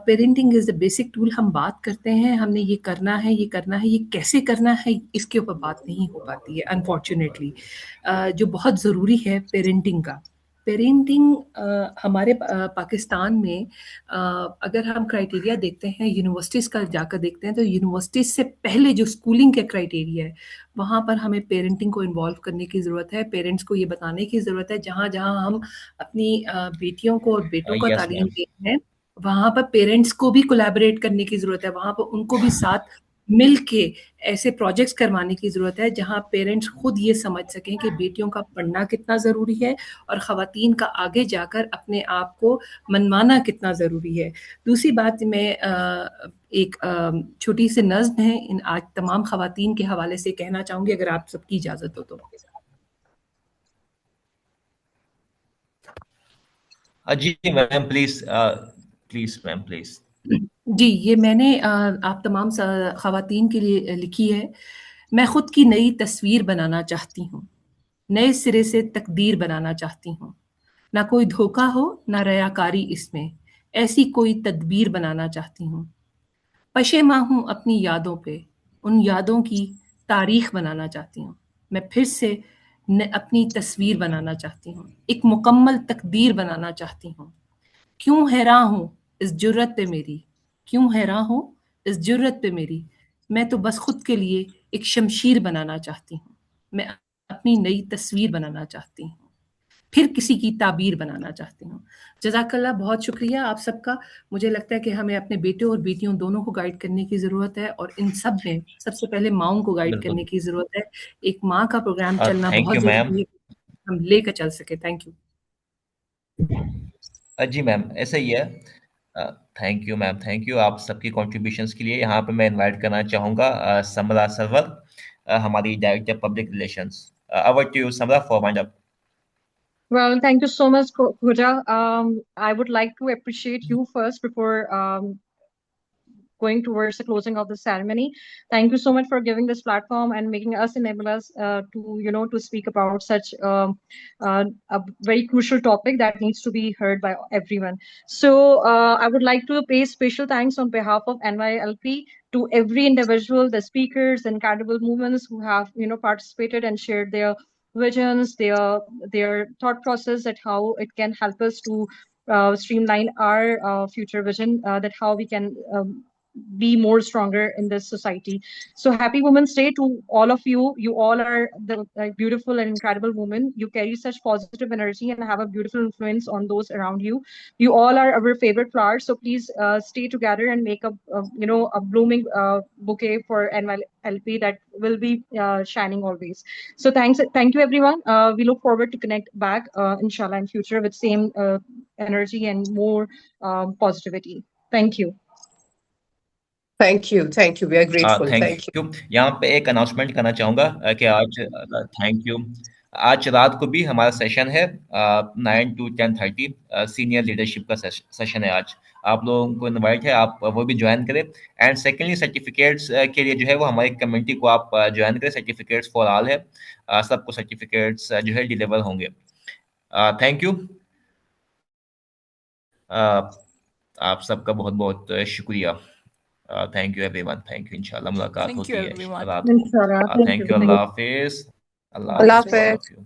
Parenting is the basic tool. हम बात करते हैं हमने ये करना है, ये कैसे करना है, इसके ऊपर बात नहीं हो पाती है अनफॉर्चुनेटली. जो बहुत ज़रूरी है पेरेंटिंग का, पेरेंटिंग हमारे पाकिस्तान में अगर हम क्राइटेरिया देखते हैं यूनिवर्सिटीज़ का जाकर देखते हैं तो यूनिवर्सिटीज़ से पहले जो स्कूलिंग के क्राइटेरिया है वहाँ पर हमें पेरेंटिंग को इन्वॉल्व करने की ज़रूरत है. पेरेंट्स को ये बताने की ज़रूरत है जहाँ जहाँ हम अपनी बेटियों को और बेटों को Yes, तालीम ma'am. दे रहे हैं वहाँ पर पेरेंट्स को भी कोलैबोरेट करने की ज़रूरत है. वहाँ पर उनको भी साथ मिल के ऐसे प्रोजेक्ट्स करवाने की ज़रूरत है जहाँ पेरेंट्स खुद ये समझ सकें कि बेटियों का पढ़ना कितना ज़रूरी है और ख़वातीन का आगे जाकर अपने आप को मनवाना कितना ज़रूरी है. दूसरी बात मैं एक छोटी सी नज़्म है इन आज तमाम ख़वातीन के हवाले से कहना चाहूँगी अगर आप सबकी इजाज़त हो तो. जी ma'am please please ma'am please. जी ये मैंने आप तमाम ख़वातीन के लिए लिखी है. मैं ख़ुद की नई तस्वीर बनाना चाहती हूँ, नए सिरे से तकदीर बनाना चाहती हूँ. ना कोई धोखा हो ना रयाकारी इसमें, ऐसी कोई तदबीर बनाना चाहती हूँ. पशेमां हूँ अपनी यादों पे, उन यादों की तारीख बनाना चाहती हूँ. मैं फिर से अपनी तस्वीर बनाना चाहती हूँ, एक मुकम्मल तकदीर बनाना चाहती हूँ. क्यों हैरान हूँ इस जुर्रत पे मेरी, क्यों हैरान हूँ इस जुर्रत पे मेरी. मैं तो बस खुद के लिए एक शमशीर बनाना चाहती हूँ. मैं अपनी नई तस्वीर बनाना चाहती हूँ, फिर किसी की ताबीर बनाना चाहती हूँ. जज़ाकल्लाह, बहुत शुक्रिया आप सबका. मुझे लगता है कि हमें अपने बेटों और बेटियों दोनों को गाइड करने की ज़रूरत है और इन सब में सबसे पहले माओं को गाइड बिल्कुल. करने की ज़रूरत है. एक माँ का प्रोग्राम चलना थैंक बहुत यू मैम. ज़रूरी है, हम लेकर चल सके. Thank you. जी मैम ऐसा ही है. Thank you ma'am, thank you आप सबकी कॉन्ट्रीब्यूशंस के लिए. यहाँ पे मैं इनवाइट करना चाहूँगा समरा सरवर, हमारी director public relations. Over to you Samra for wind up. Well, thank you so much, Pooja. I would like to appreciate you first before going towards the closing of the ceremony. Thank you so much for giving this platform and making us enable us to speak about such a very crucial topic that needs to be heard by everyone. So I would like to pay special thanks on behalf of NYLP to every individual, the speakers and incredible movements who have participated and shared their visions, their thought process at how it can help us to streamline our future vision, that how we can be more stronger in this society. So happy Women's Day to all of you. You all are the beautiful and incredible women. You carry such positive energy and have a beautiful influence on those around you. You all are our favorite flowers. So please stay together and make a blooming bouquet for NYLP that will be shining always. So thank you everyone. We look forward to connect back inshallah in future with same energy and more positivity. Thank you. Thank you. Thank you. We are grateful. Thank Thank you. You. यहाँ पे एक announcement करना चाहूँगा कि आज thank you, आज रात को भी हमारा सेशन है 9 to 10:30. सीनियर लीडरशिप का सेशन है आज. आप लोगों को इनवाइट है, आप वो भी ज्वाइन करें. एंड सेकेंडली सर्टिफिकेट्स के लिए जो है वो हमारी कम्युनिटी को आप ज्वाइन करें. सर्टिफिकेट्स फॉर ऑल है, सबको सर्टिफिकेट्स जो है डिलीवर होंगे. Thank you. आप सबका बहुत बहुत शुक्रिया. Thank you everyone. Thank you. इंशाल्लाह मुलाकात Thank होती you, है everyone. रात को. Inshallah. Thank you. Allah Hafiz. Allah Allah Hafiz. Hafiz. All of you.